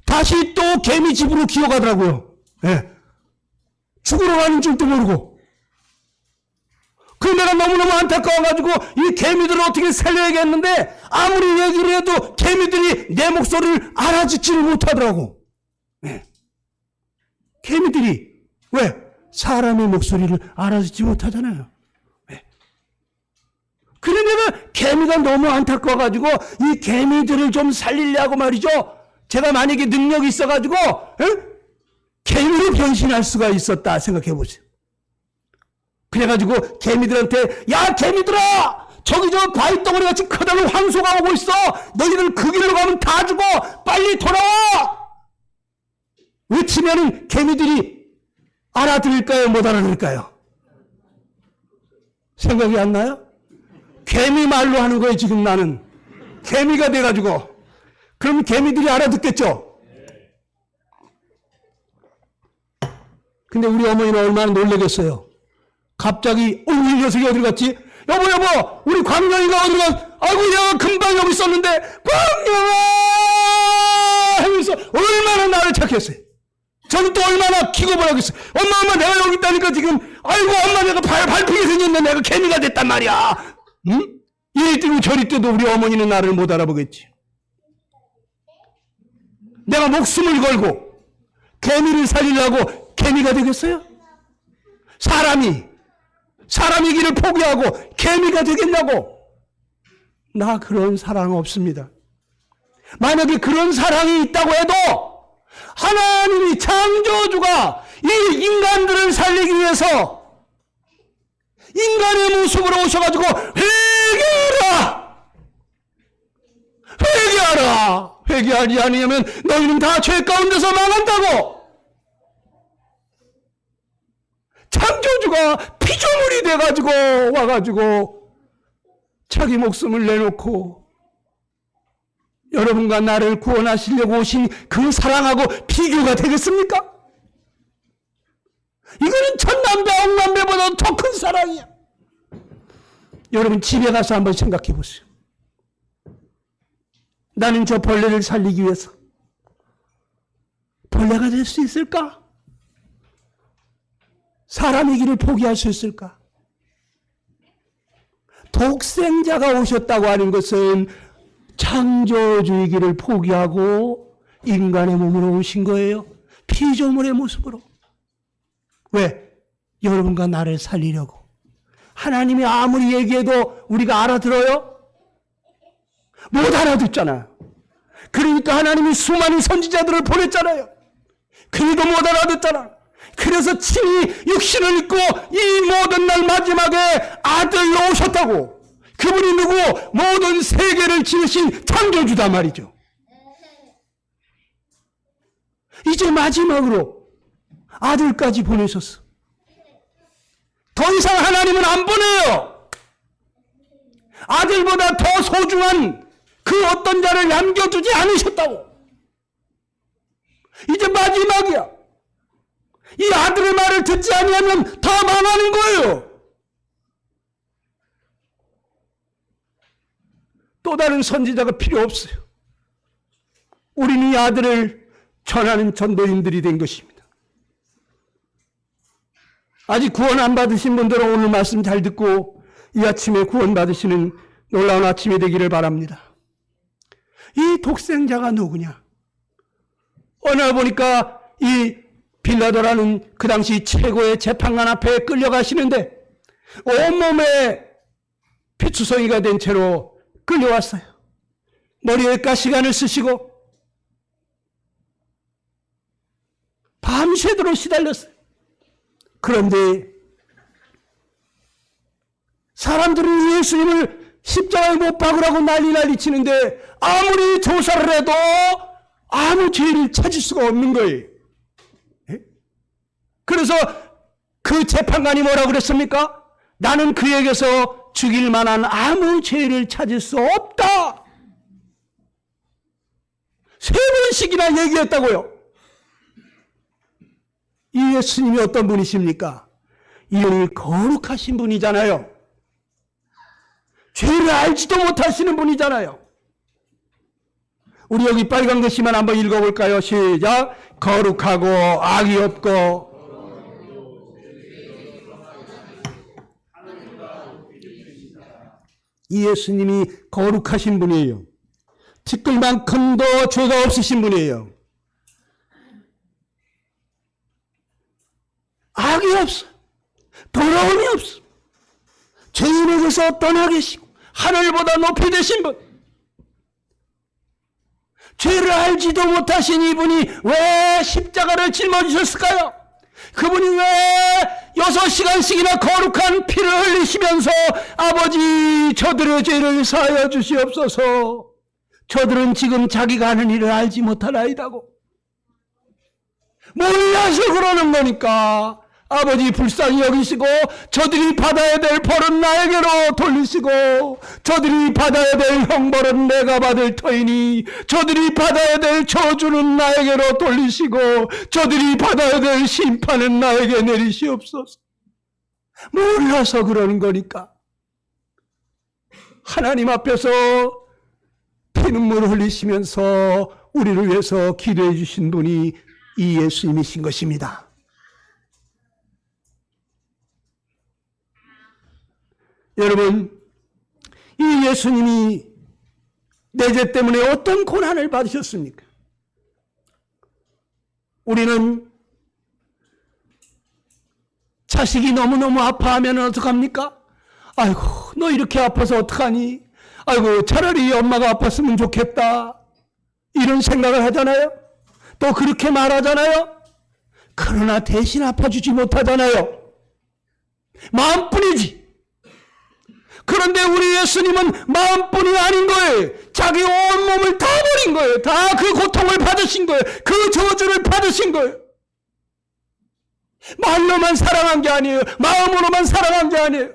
다시 또 개미 집으로 기어가더라고요. 예. 죽으러 가는 줄도 모르고. 그 내가 너무너무 안타까워가지고 이 개미들을 어떻게 살려야겠는데 아무리 얘기를 해도 개미들이 내 목소리를 알아듣지를 못하더라고. 네. 개미들이 왜? 사람의 목소리를 알아듣지 못하잖아요. 네. 그래 내가 개미가 너무 안타까워가지고 이 개미들을 좀 살리려고 말이죠. 제가 만약에 능력이 있어가지고 개미로 변신할 수가 있었다 생각해 보세요. 그래가지고 개미들한테 야 개미들아 저기 저 바위덩어리 같이 커다란 황소가 오고 있어. 너희들 그 길로 가면 다 죽어. 빨리 돌아와. 외치면은 개미들이 알아들을까요? 못 알아들을까요? 생각이 안 나요? 개미 말로 하는 거예요 지금 나는. 개미가 돼가지고. 그럼 개미들이 알아듣겠죠? 근데 우리 어머니는 얼마나 놀라겠어요. 갑자기 이 녀석이 어디 갔지? 여보 우리 광명이가 어디 갔? 아이고 내가 금방 여기 있었는데 광명아 하면서 얼마나 나를 착했어요. 저는 또 얼마나 기겁을 하겠어요. 엄마 내가 여기 있다니까 지금 아이고 엄마 내가 밟히게 생겼네. 내가 개미가 됐단 말이야. 응? 이리 뛰고 저리 뛰어도 우리 어머니는 나를 못 알아보겠지. 내가 목숨을 걸고 개미를 살리려고 개미가 되겠어요? 사람이 길을 포기하고 개미가 되겠냐고. 나 그런 사랑 없습니다. 만약에 그런 사랑이 있다고 해도 하나님이 창조주가 이 인간들을 살리기 위해서 인간의 모습으로 오셔가지고 회개하라. 회개하지 아니하면 너희는 다 죄 가운데서 망한다고. 창조주가 피조물이 돼가지고 와가지고 자기 목숨을 내놓고 여러분과 나를 구원하시려고 오신 그 사랑하고 비교가 되겠습니까? 이거는 천남배 억남배보다 더 큰 사랑이야. 여러분 집에 가서 한번 생각해 보세요. 나는 저 벌레를 살리기 위해서 벌레가 될 수 있을까? 사람의 길을 포기할 수 있을까? 독생자가 오셨다고 하는 것은 창조주의 길을 포기하고 인간의 몸으로 오신 거예요. 피조물의 모습으로. 왜? 여러분과 나를 살리려고. 하나님이 아무리 얘기해도 우리가 알아들어요? 못 알아듣잖아요. 그러니까 하나님이 수많은 선지자들을 보냈잖아요. 그래도 못 알아듣잖아. 그래서 친히 육신을 입고 이 모든 날 마지막에 아들로 오셨다고. 그 그분이 누구? 모든 세계를 지으신 창조주다 말이죠. 이제 마지막으로 아들까지 보내셨어. 더 이상 하나님은 안 보내요. 아들보다 더 소중한 그 어떤 자를 남겨두지 않으셨다고. 이제 마지막이야. 이 아들의 말을 듣지 아니하면 다 망하는 거예요. 또 다른 선지자가 필요 없어요. 우리는 이 아들을 전하는 전도인들이 된 것입니다. 아직 구원 안 받으신 분들은 오늘 말씀 잘 듣고 이 아침에 구원 받으시는 놀라운 아침이 되기를 바랍니다. 이 독생자가 누구냐? 어느 날 보니까 이 빌라도라는 그 당시 최고의 재판관 앞에 끌려가시는데 온몸에 피투성이가 된 채로 끌려왔어요. 머리에 가시관을 쓰시고 밤새도록 시달렸어요. 그런데 사람들은 예수님을 십자가에 못 박으라고 난리 치는데 아무리 조사를 해도 아무 죄를 찾을 수가 없는 거예요. 그래서 그 재판관이 뭐라고 그랬습니까? 나는 그에게서 죽일 만한 아무 죄를 찾을 수 없다. 3번씩이나 얘기했다고요. 이 예수님이 어떤 분이십니까? 이분이 거룩하신 분이잖아요. 죄를 알지도 못하시는 분이잖아요. 우리 여기 빨간 글씨만 한번 읽어볼까요? 시작. 거룩하고 악이 없고 이 예수님이 거룩하신 분이에요. 티끌만큼도 죄가 없으신 분이에요. 악이 없어. 더러움이 없어. 죄인에게서 떠나 계시고 하늘보다 높이 되신 분. 죄를 알지도 못하신 이분이 왜 십자가를 짊어지셨을까요? 그분이 왜 6시간씩이나 거룩한 피를 흘리시면서 아버지 저들의 죄를 사하여 주시옵소서. 저들은 지금 자기가 하는 일을 알지 못하나이다고. 몰라서 그러는 거니까 아버지 불쌍히 여기시고 저들이 받아야 될 벌은 나에게로 돌리시고 저들이 받아야 될 형벌은 내가 받을 터이니 저들이 받아야 될 저주는 나에게로 돌리시고 저들이 받아야 될 심판은 나에게 내리시옵소서. 몰라서 그러는 거니까 하나님 앞에서 피눈물을 흘리시면서 우리를 위해서 기도해 주신 분이 이 예수님이신 것입니다. 여러분, 이 예수님이 내 죄 때문에 어떤 고난을 받으셨습니까? 우리는 자식이 너무너무 아파하면 어떡합니까? 아이고, 너 이렇게 아파서 어떡하니? 아이고, 차라리 엄마가 아팠으면 좋겠다. 이런 생각을 하잖아요. 또 그렇게 말하잖아요. 그러나 대신 아파주지 못하잖아요. 마음뿐이지. 그런데 우리 예수님은 마음뿐이 아닌 거예요. 자기 온몸을 다 버린 거예요. 다 그 고통을 받으신 거예요. 그 저주를 받으신 거예요. 말로만 사랑한 게 아니에요. 마음으로만 사랑한 게 아니에요.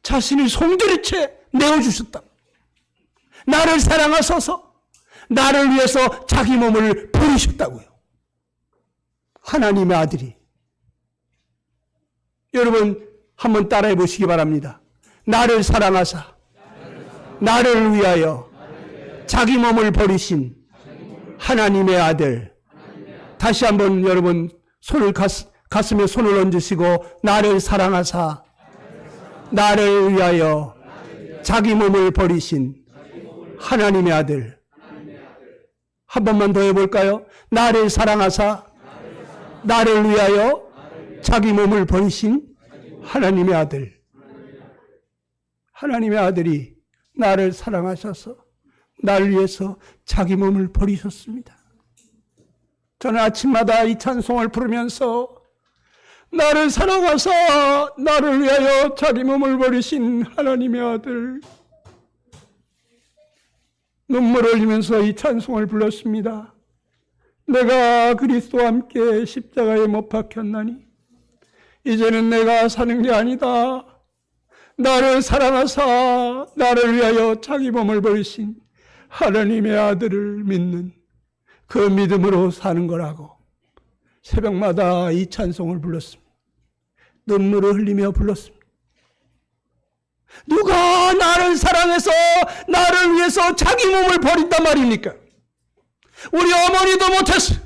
자신을 송두리째 내어주셨다. 나를 사랑하셔서 나를 위해서 자기 몸을 버리셨다고요. 하나님의 아들이. 여러분 한번 따라해 보시기 바랍니다. 나를 사랑하사 나를 위하여 자기 몸을 버리신 하나님의 아들. 다시 한번 여러분 손을 가슴에 손을 얹으시고 나를 사랑하사 나를 위하여 자기 몸을 버리신 하나님의 아들. 한 번만 더 해볼까요? 나를 사랑하사 나를 위하여 자기 몸을 버리신 하나님의 아들. 하나님의 아들이 나를 사랑하셔서 나를 위해서 자기 몸을 버리셨습니다. 저는 아침마다 이 찬송을 부르면서 나를 사랑하사 나를 위하여 자기 몸을 버리신 하나님의 아들, 눈물을 흘리면서 이 찬송을 불렀습니다. 내가 그리스도와 함께 십자가에 못 박혔나니 이제는 내가 사는 게 아니다. 나를 사랑하사 나를 위하여 자기 몸을 버리신 하나님의 아들을 믿는 그 믿음으로 사는 거라고 새벽마다 이 찬송을 불렀습니다. 눈물을 흘리며 불렀습니다. 누가 나를 사랑해서 나를 위해서 자기 몸을 버린단 말입니까? 우리 어머니도 못했어요.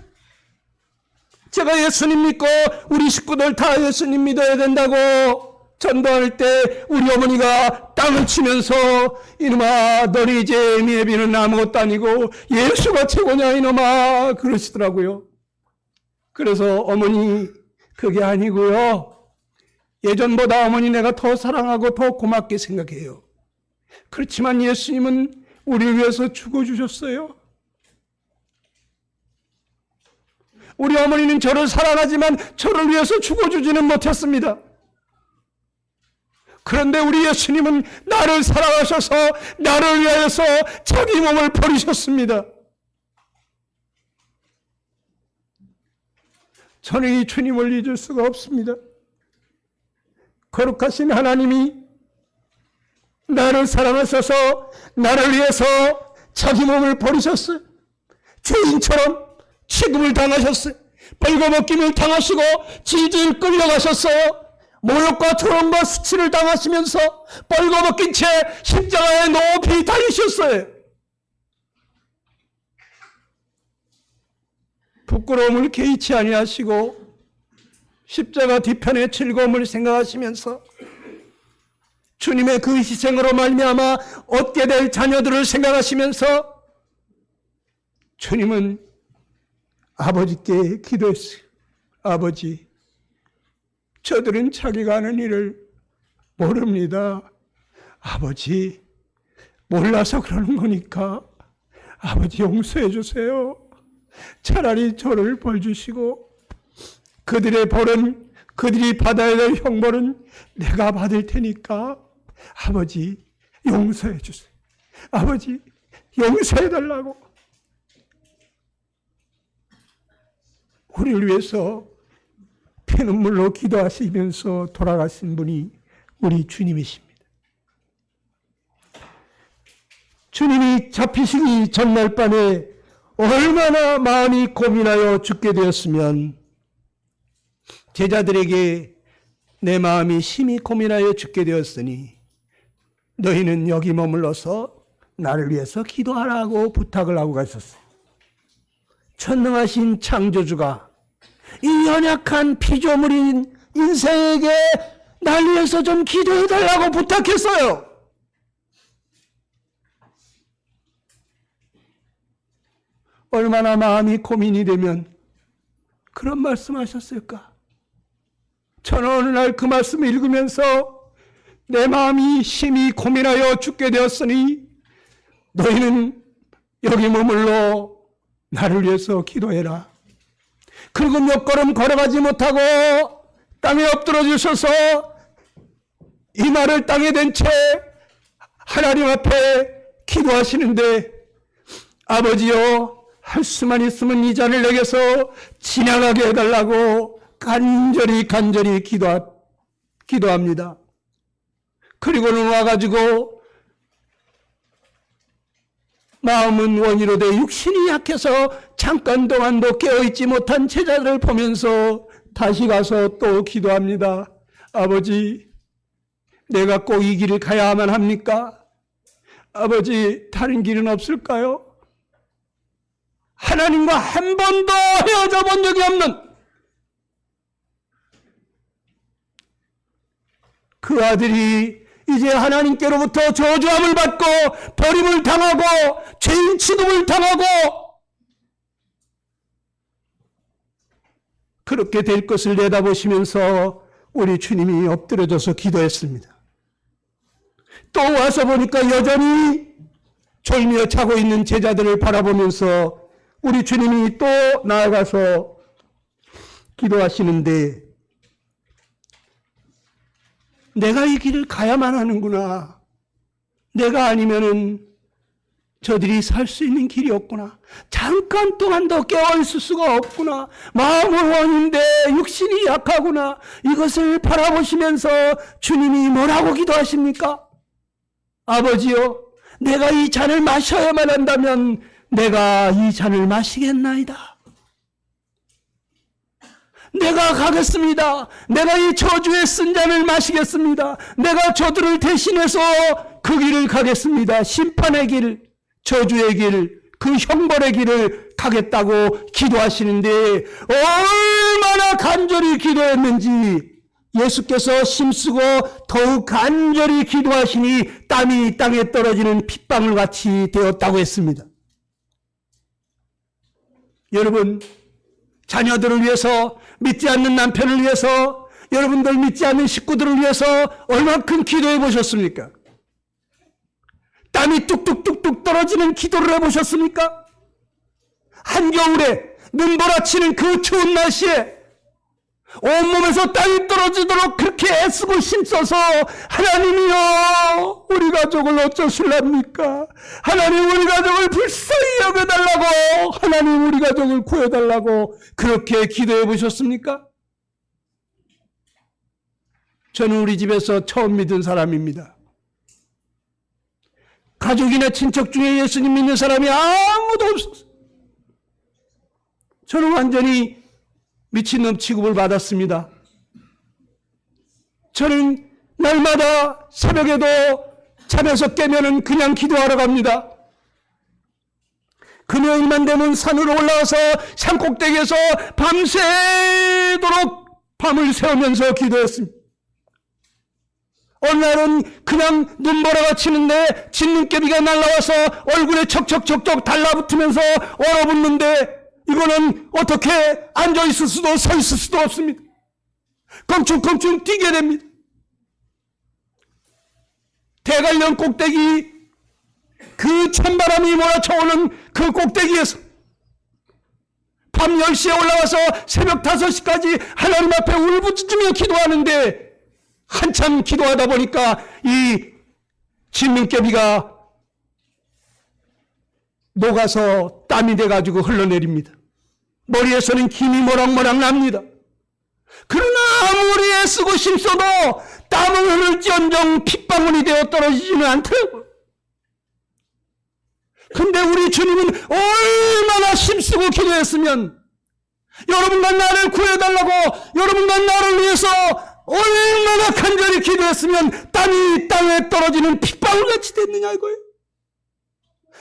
제가 예수님 믿고 우리 식구들 다 예수님 믿어야 된다고 전도할 때 우리 어머니가 땅을 치면서 이놈아 너희 이제 예비는 아무것도 아니고 예수가 최고냐 이놈아 그러시더라고요. 그래서 어머니 그게 아니고요. 예전보다 어머니 내가 더 사랑하고 더 고맙게 생각해요. 그렇지만 예수님은 우리를 위해서 죽어주셨어요. 우리 어머니는 저를 사랑하지만 저를 위해서 죽어주지는 못했습니다. 그런데 우리 예수님은 나를 사랑하셔서 나를 위하여서 자기 몸을 버리셨습니다. 저는 이 주님을 잊을 수가 없습니다. 거룩하신 하나님이 나를 사랑하셔서 나를 위해서 자기 몸을 버리셨어요. 죄인처럼 취급을 당하셨어요. 벌거벗김을 당하시고 질질 끌려가셨어요. 모욕과 조롱과 수치를 당하시면서 벌거벗긴 채 십자가에 높이 달리셨어요. 부끄러움을 개의치 아니하시고 십자가 뒤편의 즐거움을 생각하시면서 주님의 그 희생으로 말미암아 얻게 될 자녀들을 생각하시면서 주님은 아버지께 기도했어요. 아버지, 저들은 자기가 하는 일을 모릅니다. 아버지, 몰라서 그러는 거니까 아버지 용서해 주세요. 차라리 저를 벌 주시고 그들의 벌은 그들이 받아야 될 형벌은 내가 받을 테니까 아버지 용서해 주세요. 아버지 용서해 달라고. 우리를 위해서 피눈물로 기도하시면서 돌아가신 분이 우리 주님이십니다. 주님이 잡히시기 전날 밤에 얼마나 마음이 고민하여 죽게 되었으면 제자들에게 내 마음이 심히 고민하여 죽게 되었으니 너희는 여기 머물러서 나를 위해서 기도하라고 부탁을 하고 가셨어요. 전능하신 창조주가 이 연약한 피조물인 인생에게 날 위해서 좀 기도해달라고 부탁했어요. 얼마나 마음이 고민이 되면 그런 말씀하셨을까? 저는 어느 날 그 말씀을 읽으면서 내 마음이 심히 고민하여 죽게 되었으니 너희는 여기 머물러 나를 위해서 기도해라. 그리고 몇 걸음 걸어가지 못하고 땅에 엎드려 주셔서 이 말을 땅에 댄 채 하나님 앞에 기도하시는데 아버지여 할 수만 있으면 이 잔을 내게서 지나가게 해달라고 간절히 기도합니다. 그리고는 와가지고 마음은 원이로 돼 육신이 약해서 잠깐 동안도 깨어있지 못한 제자들을 보면서 다시 가서 또 기도합니다. 아버지, 내가 꼭 이 길을 가야만 합니까? 아버지, 다른 길은 없을까요? 하나님과 한 번도 헤어져 본 적이 없는 그 아들이 이제 하나님께로부터 저주함을 받고 버림을 당하고 죄인 취급을 당하고 그렇게 될 것을 내다보시면서 우리 주님이 엎드려져서 기도했습니다. 또 와서 보니까 여전히 졸며 자고 있는 제자들을 바라보면서 우리 주님이 또 나아가서 기도하시는데 내가 이 길을 가야만 하는구나. 내가 아니면은 저들이 살 수 있는 길이 없구나. 잠깐 동안 더 깨어있을 수가 없구나. 마음은 원인데 육신이 약하구나. 이것을 바라보시면서 주님이 뭐라고 기도하십니까? 아버지요, 내가 이 잔을 마셔야만 한다면 내가 이 잔을 마시겠나이다. 내가 가겠습니다. 내가 이 저주에 쓴 잔을 마시겠습니다. 내가 저들을 대신해서 그 길을 가겠습니다. 심판의 길, 저주의 길, 그 형벌의 길을 가겠다고 기도하시는데 얼마나 간절히 기도했는지 예수께서 힘쓰고 더욱 간절히 기도하시니 땀이 땅에 떨어지는 핏방울 같이 되었다고 했습니다. 여러분, 자녀들을 위해서, 믿지 않는 남편을 위해서, 여러분들 믿지 않는 식구들을 위해서 얼만큼 기도해 보셨습니까? 땀이 뚝뚝뚝뚝 떨어지는 기도를 해보셨습니까? 한겨울에 눈보라치는 그 추운 날씨에 온몸에서 땀이 떨어지도록 그렇게 애쓰고 힘써서 하나님이여 우리 가족을 어쩌실랍니까? 하나님 우리 가족을 불쌍히 여겨달라고, 하나님 우리 가족을 구해달라고 그렇게 기도해 보셨습니까? 저는 우리 집에서 처음 믿은 사람입니다. 가족이나 친척 중에 예수님 믿는 사람이 아무도 없었어요. 저는 완전히 미친놈 취급을 받았습니다. 저는 날마다 새벽에도 잠에서 깨면은 그냥 기도하러 갑니다. 금요일만 되면 산으로 올라가서 산꼭대기에서 밤새도록 밤을 새우면서 기도했습니다. 어느 날은 그냥 눈보라가 치는데 진눈깨비가 날라와서 얼굴에 척척척척 달라붙으면서 얼어붙는데 이거는 어떻게 앉아있을 수도 서 있을 수도 없습니다. 껑충껑충 뛰게 됩니다. 대관령 꼭대기 그 찬바람이 몰아쳐오는 그 꼭대기에서 밤 10시에 올라와서 새벽 5시까지 하나님 앞에 울부짖으며 기도하는데 한참 기도하다 보니까 이 진눈깨비가 녹아서 땀이 돼가지고 흘러내립니다. 머리에서는 김이 모락모락 납니다. 그러나 아무리 애쓰고 힘써도 땀을 흐를지언정 핏방울이 되어 떨어지지는 않더라고요. 근데 우리 주님은 얼마나 힘쓰고 기도했으면 여러분과 나를 구해달라고, 여러분과 나를 위해서 얼마나 간절히 기도했으면 땀이 땅에 떨어지는 핏방울같이 됐느냐 이거예요.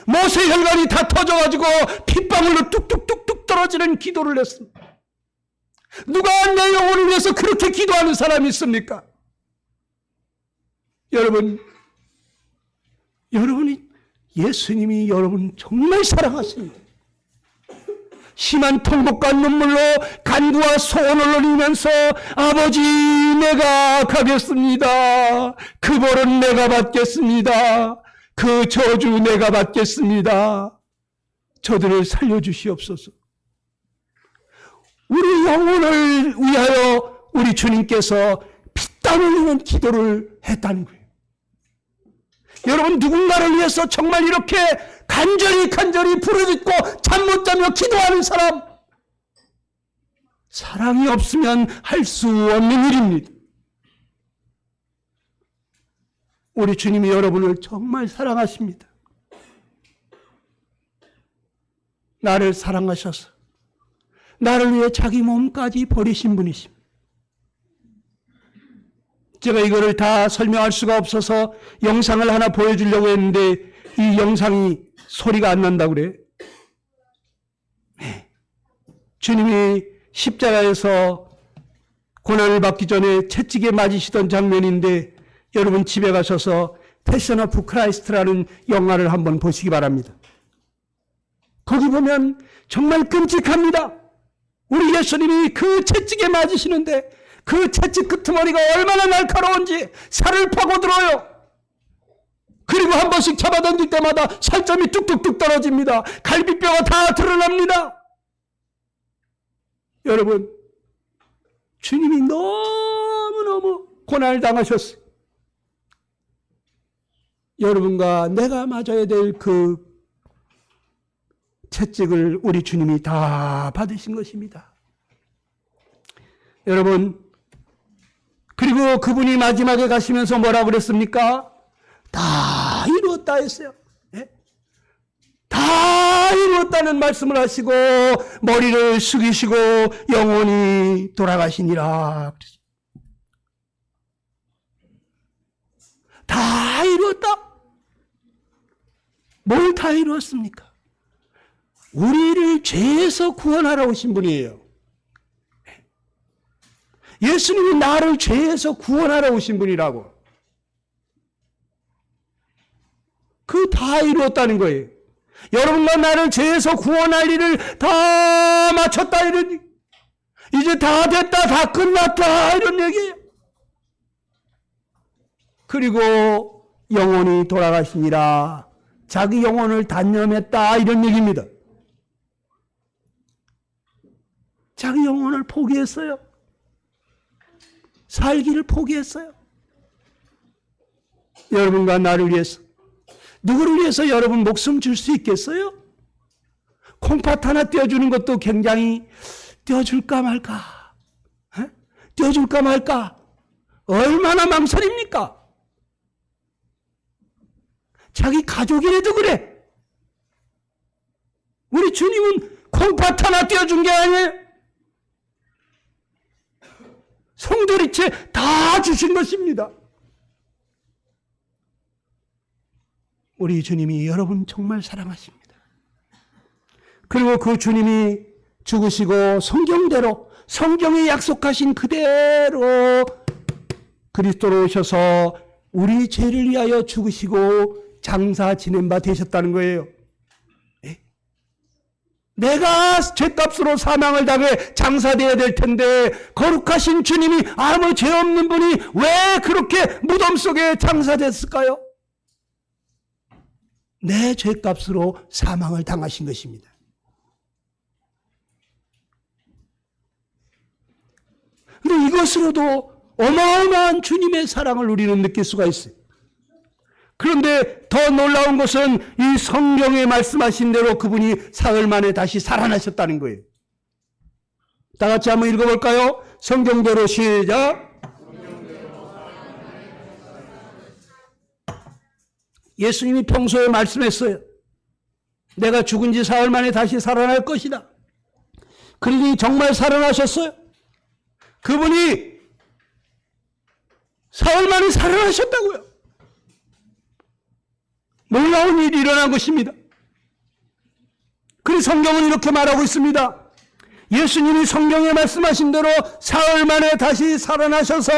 모세 혈관이 다 터져가지고 핏방울로 뚝뚝뚝뚝 떨어지는 기도를 했습니다. 누가 내 영혼을 위해서 그렇게 기도하는 사람이 있습니까? 여러분이 예수님이 여러분 정말 사랑하십니다. 심한 통곡과 눈물로 간구와 소원을 올리면서 아버지 내가 가겠습니다. 그 벌은 내가 받겠습니다. 그 저주 내가 받겠습니다. 저들을 살려주시옵소서. 우리 영혼을 위하여 우리 주님께서 피땀 흘리는 기도를 했다는 거예요. 여러분 누군가를 위해서 정말 이렇게 간절히 부르짖고 잠 못 자며 기도하는 사람, 사랑이 없으면 할 수 없는 일입니다. 우리 주님이 여러분을 정말 사랑하십니다. 나를 사랑하셔서 나를 위해 자기 몸까지 버리신 분이십니다. 제가 이거를 다 설명할 수가 없어서 영상을 하나 보여주려고 했는데 이 영상이 소리가 안 난다고 그래. 주님이 십자가에서 고난을 받기 전에 채찍에 맞으시던 장면인데 여러분 집에 가셔서 패션 오브 크라이스트라는 영화를 한번 보시기 바랍니다. 거기 보면 정말 끔찍합니다. 우리 예수님이 그 채찍에 맞으시는데 그 채찍 끄트머리가 얼마나 날카로운지 살을 파고들어요. 그리고 한 번씩 잡아당길 때마다 살점이 뚝뚝뚝 떨어집니다. 갈비뼈가 다 드러납니다. 여러분, 주님이 너무너무 고난을 당하셨어요. 여러분과 내가 맞아야 될 그 채찍을 우리 주님이 다 받으신 것입니다. 여러분, 그리고 그분이 마지막에 가시면서 뭐라고 그랬습니까? 다 이루었다 했어요. 네? 다 이루었다는 말씀을 하시고 머리를 숙이시고 영원히 돌아가시니라. 다 이루었다. 뭘 다 이루었습니까? 우리를 죄에서 구원하러 오신 분이에요. 예수님이 나를 죄에서 구원하러 오신 분이라고. 그 다 이루었다는 거예요. 여러분과 나를 죄에서 구원할 일을 다 마쳤다 이런 얘기. 이제 다 됐다, 다 끝났다 이런 얘기예요. 그리고 영원히 돌아가시니라. 자기 영혼을 단념했다 이런 얘기입니다. 자기 영혼을 포기했어요. 살기를 포기했어요. 여러분과 나를 위해서. 누구를 위해서 여러분 목숨 줄 수 있겠어요? 콩팥 하나 떼어주는 것도 굉장히 떼어줄까 말까? 에? 떼어줄까 말까? 얼마나 망설입니까? 자기 가족이라도 그래. 우리 주님은 콩팥 하나 떼어준 게 아니에요. 송두리째 다 주신 것입니다. 우리 주님이 여러분 정말 사랑하십니다. 그리고 그 주님이 죽으시고 성경대로 성경에 약속하신 그대로 그리스도로 오셔서 우리 죄를 위하여 죽으시고 장사 지낸 바 되셨다는 거예요. 내가 죄값으로 사망을 당해 장사되어야 될 텐데 거룩하신 주님이 아무 죄 없는 분이 왜 그렇게 무덤 속에 장사됐을까요? 내 죄값으로 사망을 당하신 것입니다. 그런데 이것으로도 어마어마한 주님의 사랑을 우리는 느낄 수가 있어요. 그런데 더 놀라운 것은 이 성경에 말씀하신 대로 그분이 사흘 만에 다시 살아나셨다는 거예요. 다 같이 한번 읽어볼까요? 성경대로 시작. 예수님이 평소에 말씀했어요. 내가 죽은 지 사흘 만에 다시 살아날 것이다. 그러니 정말 살아나셨어요. 그분이 사흘 만에 살아나셨다고요. 놀라운 일이 일어난 것입니다. 그래서 성경은 이렇게 말하고 있습니다. 예수님이 성경에 말씀하신 대로 사흘 만에 다시 살아나셔서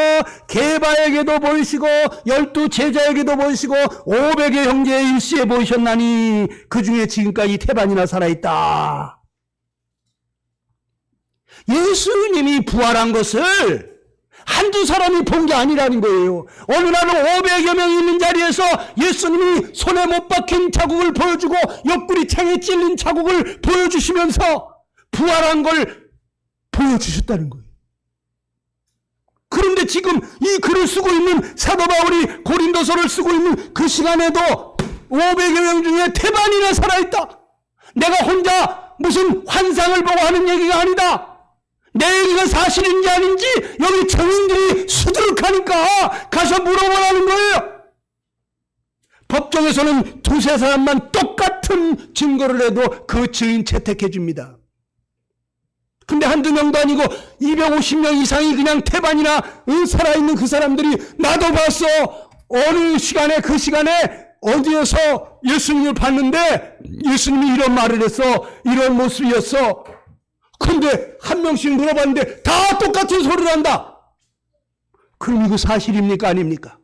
게바에게도 보이시고 12 제자에게도 보이시고 500의 형제의 일시에 보이셨나니 그 중에 지금까지 태반이나 살아있다. 예수님이 부활한 것을 한두 사람이 본 게 아니라는 거예요. 어느 날은 500여 명이 있는 자리에서 예수님이 손에 못 박힌 자국을 보여주고 옆구리 창에 찔린 자국을 보여주시면서 부활한 걸 보여주셨다는 거예요. 그런데 지금 이 글을 쓰고 있는 사도 바울이 고린도서를 쓰고 있는 그 시간에도 500여 명 중에 태반이나 살아있다. 내가 혼자 무슨 환상을 보고 하는 얘기가 아니다. 내 얘기가 사실인지 아닌지 여기 증인들이 수두룩하니까 가서 물어보라는 거예요. 법정에서는 두세 사람만 똑같은 증거를 해도 그 증인 채택해 줍니다. 근데 한두 명도 아니고 250명 이상이 그냥 태반이나 살아있는 그 사람들이 나도 봤어. 어느 시간에 그 시간에 어디에서 예수님을 봤는데 예수님이 이런 말을 했어. 이런 모습이었어. 근데 한 명씩 물어봤는데 다 똑같은 소리를 한다. 그럼 이거 사실입니까? 아닙니까?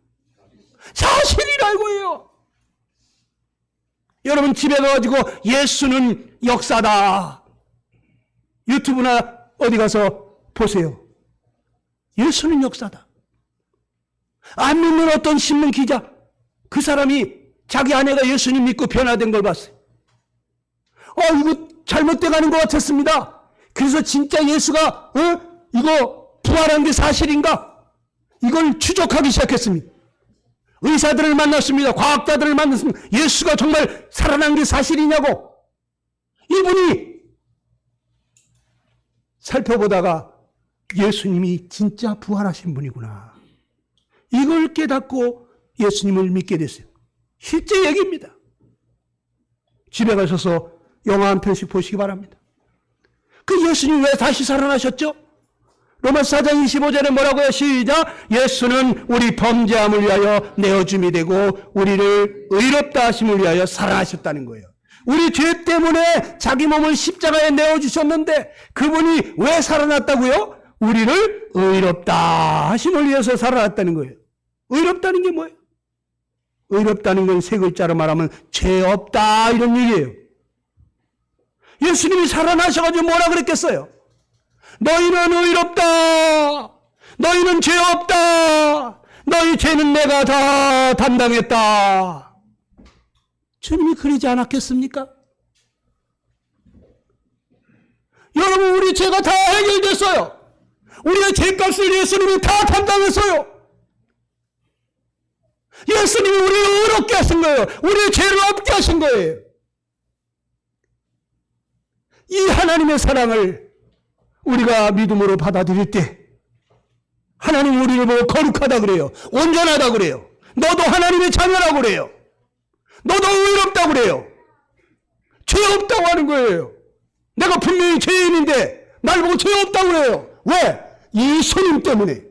사실이라고 해요. 여러분 집에 가가지고 예수는 역사다. 유튜브나 어디 가서 보세요. 예수는 역사다. 안 믿는 어떤 신문 기자, 그 사람이 자기 아내가 예수님 믿고 변화된 걸 봤어요. 이거 잘못돼 가는 것 같았습니다. 그래서 진짜 예수가 이거 부활한 게 사실인가? 이걸 추적하기 시작했습니다. 의사들을 만났습니다. 과학자들을 만났습니다. 예수가 정말 살아난 게 사실이냐고. 이분이 살펴보다가 예수님이 진짜 부활하신 분이구나. 이걸 깨닫고 예수님을 믿게 됐어요. 실제 얘기입니다. 집에 가셔서 영화 한 편씩 보시기 바랍니다. 그 예수님 왜 다시 살아나셨죠? 로마서 4장 25절에 뭐라고요? 시작! 예수는 우리 범죄함을 위하여 내어줌이 되고 우리를 의롭다 하심을 위하여 살아나셨다는 거예요. 우리 죄 때문에 자기 몸을 십자가에 내어주셨는데 그분이 왜 살아났다고요? 우리를 의롭다 하심을 위해서 살아났다는 거예요. 의롭다는 게 뭐예요? 의롭다는 건 세 글자로 말하면 죄 없다 이런 얘기예요. 예수님이 살아나셔가지고 뭐라 그랬겠어요? 너희는 의롭다. 너희는 죄 없다. 너희 죄는 내가 다 담당했다. 주님이 그러지 않았겠습니까? 여러분, 우리 죄가 다 해결됐어요. 우리의 죄값을 예수님이 다 담당했어요. 예수님이 우리를 의롭게 하신 거예요. 우리의 죄를 없게 하신 거예요. 이 하나님의 사랑을 우리가 믿음으로 받아들일 때 하나님 우리를 보고 거룩하다 그래요. 온전하다 그래요. 너도 하나님의 자녀라고 그래요. 너도 의롭다고 그래요. 죄 없다고 하는 거예요. 내가 분명히 죄인인데 날 보고 죄 없다고 그래요. 왜? 예수님 때문에.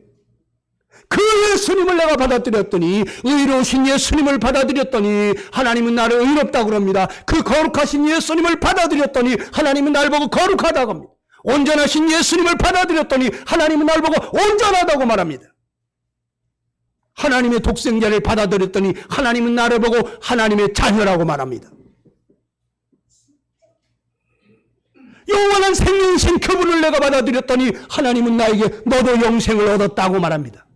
그 예수님을 내가 받아들였더니, 의로우신 예수님을 받아들였더니 하나님은 나를 의롭다고 그럽니다. 그 거룩하신 예수님을 받아들였더니 하나님은 날 보고 거룩하다고 합니다. 온전하신 예수님을 받아들였더니 하나님은 날 보고 온전하다고 말합니다. 하나님의 독생자를 받아들였더니 하나님은 나를 보고 하나님의 자녀라고 말합니다. 영원한 생명이신 그분을 내가 받아들였더니 하나님은 나에게 너도 영생을 얻었다고 말합니다.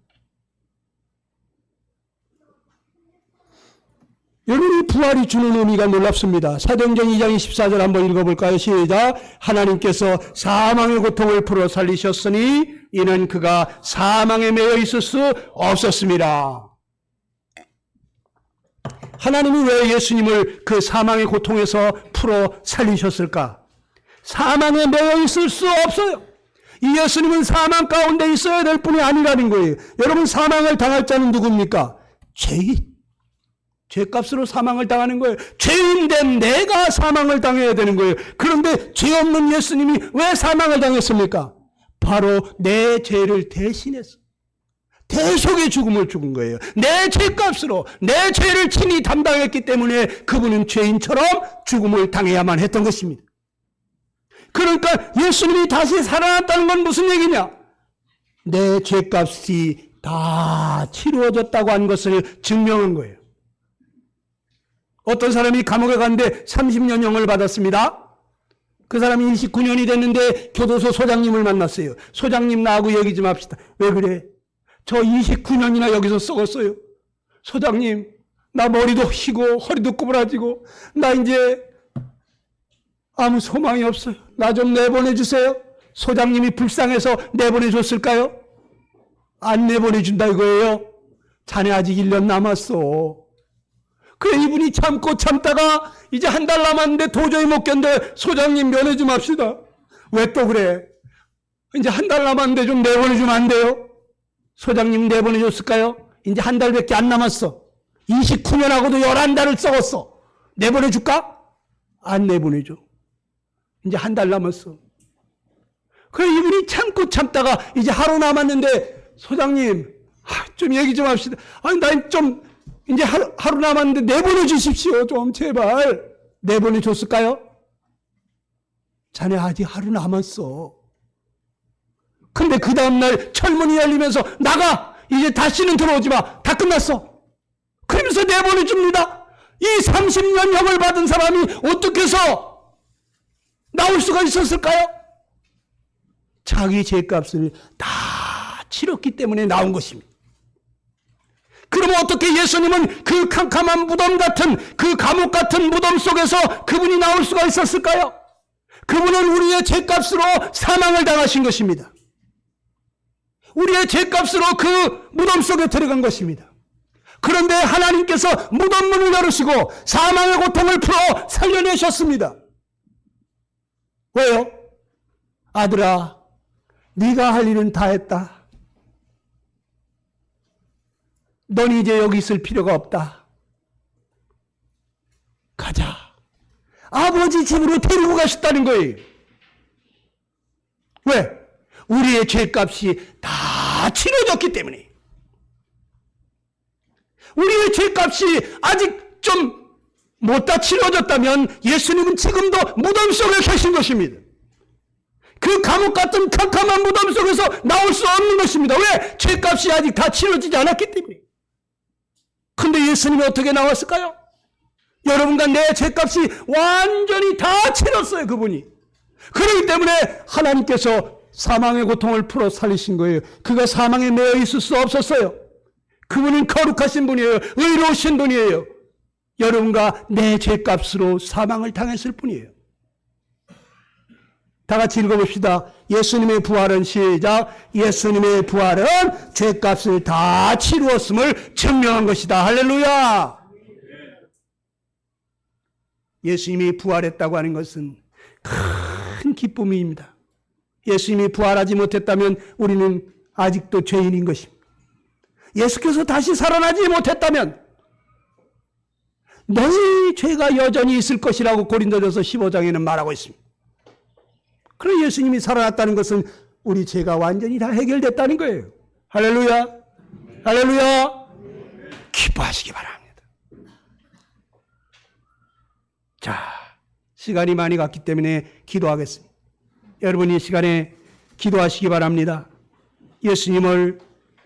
여러분, 이 부활이 주는 의미가 놀랍습니다. 사도행전 2장 24절 한번 읽어볼까요? 시작! 하나님께서 사망의 고통을 풀어 살리셨으니 이는 그가 사망에 매여 있을 수 없었습니다. 하나님이 왜 예수님을 그 사망의 고통에서 풀어 살리셨을까? 사망에 매여 있을 수 없어요. 이 예수님은 사망 가운데 있어야 될 분이 아니라는 거예요. 여러분, 사망을 당할 자는 누굽니까? 죄인. 죄값으로 사망을 당하는 거예요. 죄인된 내가 사망을 당해야 되는 거예요. 그런데 죄 없는 예수님이 왜 사망을 당했습니까? 바로 내 죄를 대신해서 대속의 죽음을 죽은 거예요. 내 죄값으로 내 죄를 친히 담당했기 때문에 그분은 죄인처럼 죽음을 당해야만 했던 것입니다. 그러니까 예수님이 다시 살아났다는 건 무슨 얘기냐? 내 죄값이 다 치루어졌다고 한 것을 증명한 거예요. 어떤 사람이 감옥에 갔는데 30년형을 받았습니다. 그 사람이 29년이 됐는데 교도소 소장님을 만났어요. 소장님, 나하고 얘기 좀 합시다. 왜 그래? 저 29년이나 여기서 썩었어요. 소장님, 나 머리도 휘고 허리도 구부라지고 나 이제 아무 소망이 없어요. 나 좀 내보내주세요. 소장님이 불쌍해서 내보내줬을까요? 안 내보내준다 이거예요. 자네 아직 1년 남았어. 그래, 이분이 참고 참다가 이제 한 달 남았는데 도저히 못 견뎌. 소장님, 면회 좀 합시다. 왜 또 그래? 이제 한 달 남았는데 좀 내보내주면 안 돼요? 소장님 내보내줬을까요? 이제 한 달밖에 안 남았어. 29년하고도 11달을 썩었어. 내보내줄까? 안 내보내줘. 이제 한 달 남았어. 그래, 이분이 참고 참다가 이제 하루 남았는데 소장님, 좀 얘기 좀 합시다. 아니, 나 좀 이제 하루 남았는데 내보내 주십시오. 좀 제발. 내보내 줬을까요? 자네 아직 하루 남았어. 근데 그 다음날 철문이 열리면서 나가! 이제 다시는 들어오지 마. 다 끝났어. 그러면서 내보내 줍니다. 이 30년형을 받은 사람이 어떻게 해서 나올 수가 있었을까요? 자기 죄값을 다 치렀기 때문에 나온 것입니다. 그러면 어떻게 예수님은 그 캄캄한 무덤 같은, 그 감옥 같은 무덤 속에서 그분이 나올 수가 있었을까요? 그분은 우리의 죄값으로 사망을 당하신 것입니다. 우리의 죄값으로 그 무덤 속에 들어간 것입니다. 그런데 하나님께서 무덤 문을 열으시고 사망의 고통을 풀어 살려내셨습니다. 왜요? 아들아, 네가 할 일은 다 했다. 넌 이제 여기 있을 필요가 없다. 가자. 아버지 집으로 데리고 가셨다는 거예요. 왜? 우리의 죄값이 다 치러졌기 때문에. 우리의 죄값이 아직 좀 못 다 치러졌다면 예수님은 지금도 무덤 속에 계신 것입니다. 그 감옥 같은 캄캄한 무덤 속에서 나올 수 없는 것입니다. 왜? 죄값이 아직 다 치러지지 않았기 때문에. 근데 예수님이 어떻게 나왔을까요? 여러분과 내 죄값이 완전히 다 치렀어요, 그분이. 그렇기 때문에 하나님께서 사망의 고통을 풀어 살리신 거예요. 그가 사망에 매여 있을 수 없었어요. 그분은 거룩하신 분이에요. 의로우신 분이에요. 여러분과 내 죄값으로 사망을 당했을 뿐이에요. 다 같이 읽어봅시다. 예수님의 부활은 시작. 예수님의 부활은 죄값을 다 치루었음을 증명한 것이다. 할렐루야. 예수님이 부활했다고 하는 것은 큰 기쁨입니다. 예수님이 부활하지 못했다면 우리는 아직도 죄인인 것입니다. 예수께서 다시 살아나지 못했다면 너희 죄가 여전히 있을 것이라고 고린도전서 15장에는 말하고 있습니다. 그럼 예수님이 살아났다는 것은 우리 죄가 완전히 다 해결됐다는 거예요. 할렐루야. 할렐루야. 기뻐하시기 바랍니다. 자, 시간이 많이 갔기 때문에 기도하겠습니다. 여러분 이 시간에 기도하시기 바랍니다. 예수님을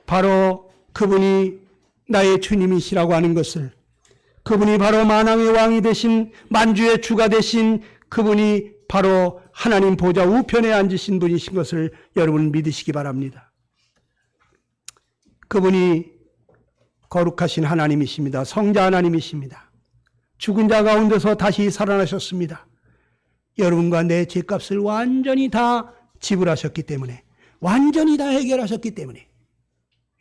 바로 그분이 나의 주님이시라고 하는 것을, 그분이 바로 만왕의 왕이 되신, 만주의 주가 되신 그분이 바로 하나님 보좌 우편에 앉으신 분이신 것을 여러분 믿으시기 바랍니다. 그분이 거룩하신 하나님이십니다. 성자 하나님이십니다. 죽은 자 가운데서 다시 살아나셨습니다. 여러분과 내 죄값을 완전히 다 지불하셨기 때문에, 완전히 다 해결하셨기 때문에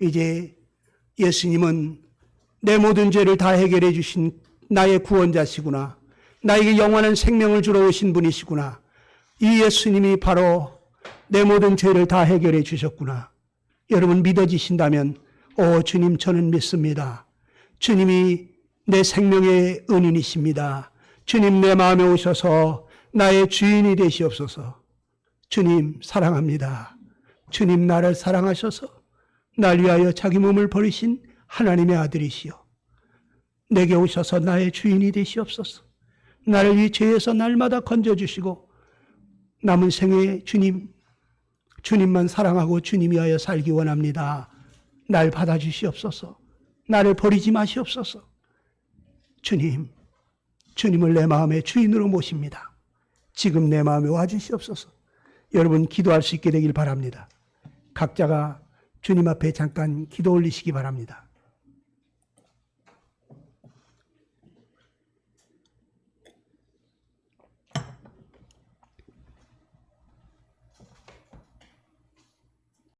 이제 예수님은 내 모든 죄를 다 해결해 주신 나의 구원자시구나, 나에게 영원한 생명을 주러 오신 분이시구나, 이 예수님이 바로 내 모든 죄를 다 해결해 주셨구나. 여러분 믿어지신다면 주님 저는 믿습니다. 주님이 내 생명의 은인이십니다. 주님 내 마음에 오셔서 나의 주인이 되시옵소서. 주님 사랑합니다. 주님 나를 사랑하셔서 날 위하여 자기 몸을 버리신 하나님의 아들이시여, 내게 오셔서 나의 주인이 되시옵소서. 나를 이 죄에서 날마다 건져주시고 남은 생에 주님만 사랑하고 주님 위하여 살기 원합니다. 날 받아주시옵소서. 나를 버리지 마시옵소서. 주님을 내 마음의 주인으로 모십니다. 지금 내 마음에 와주시옵소서. 여러분 기도할 수 있게 되길 바랍니다. 각자가 주님 앞에 잠깐 기도 올리시기 바랍니다.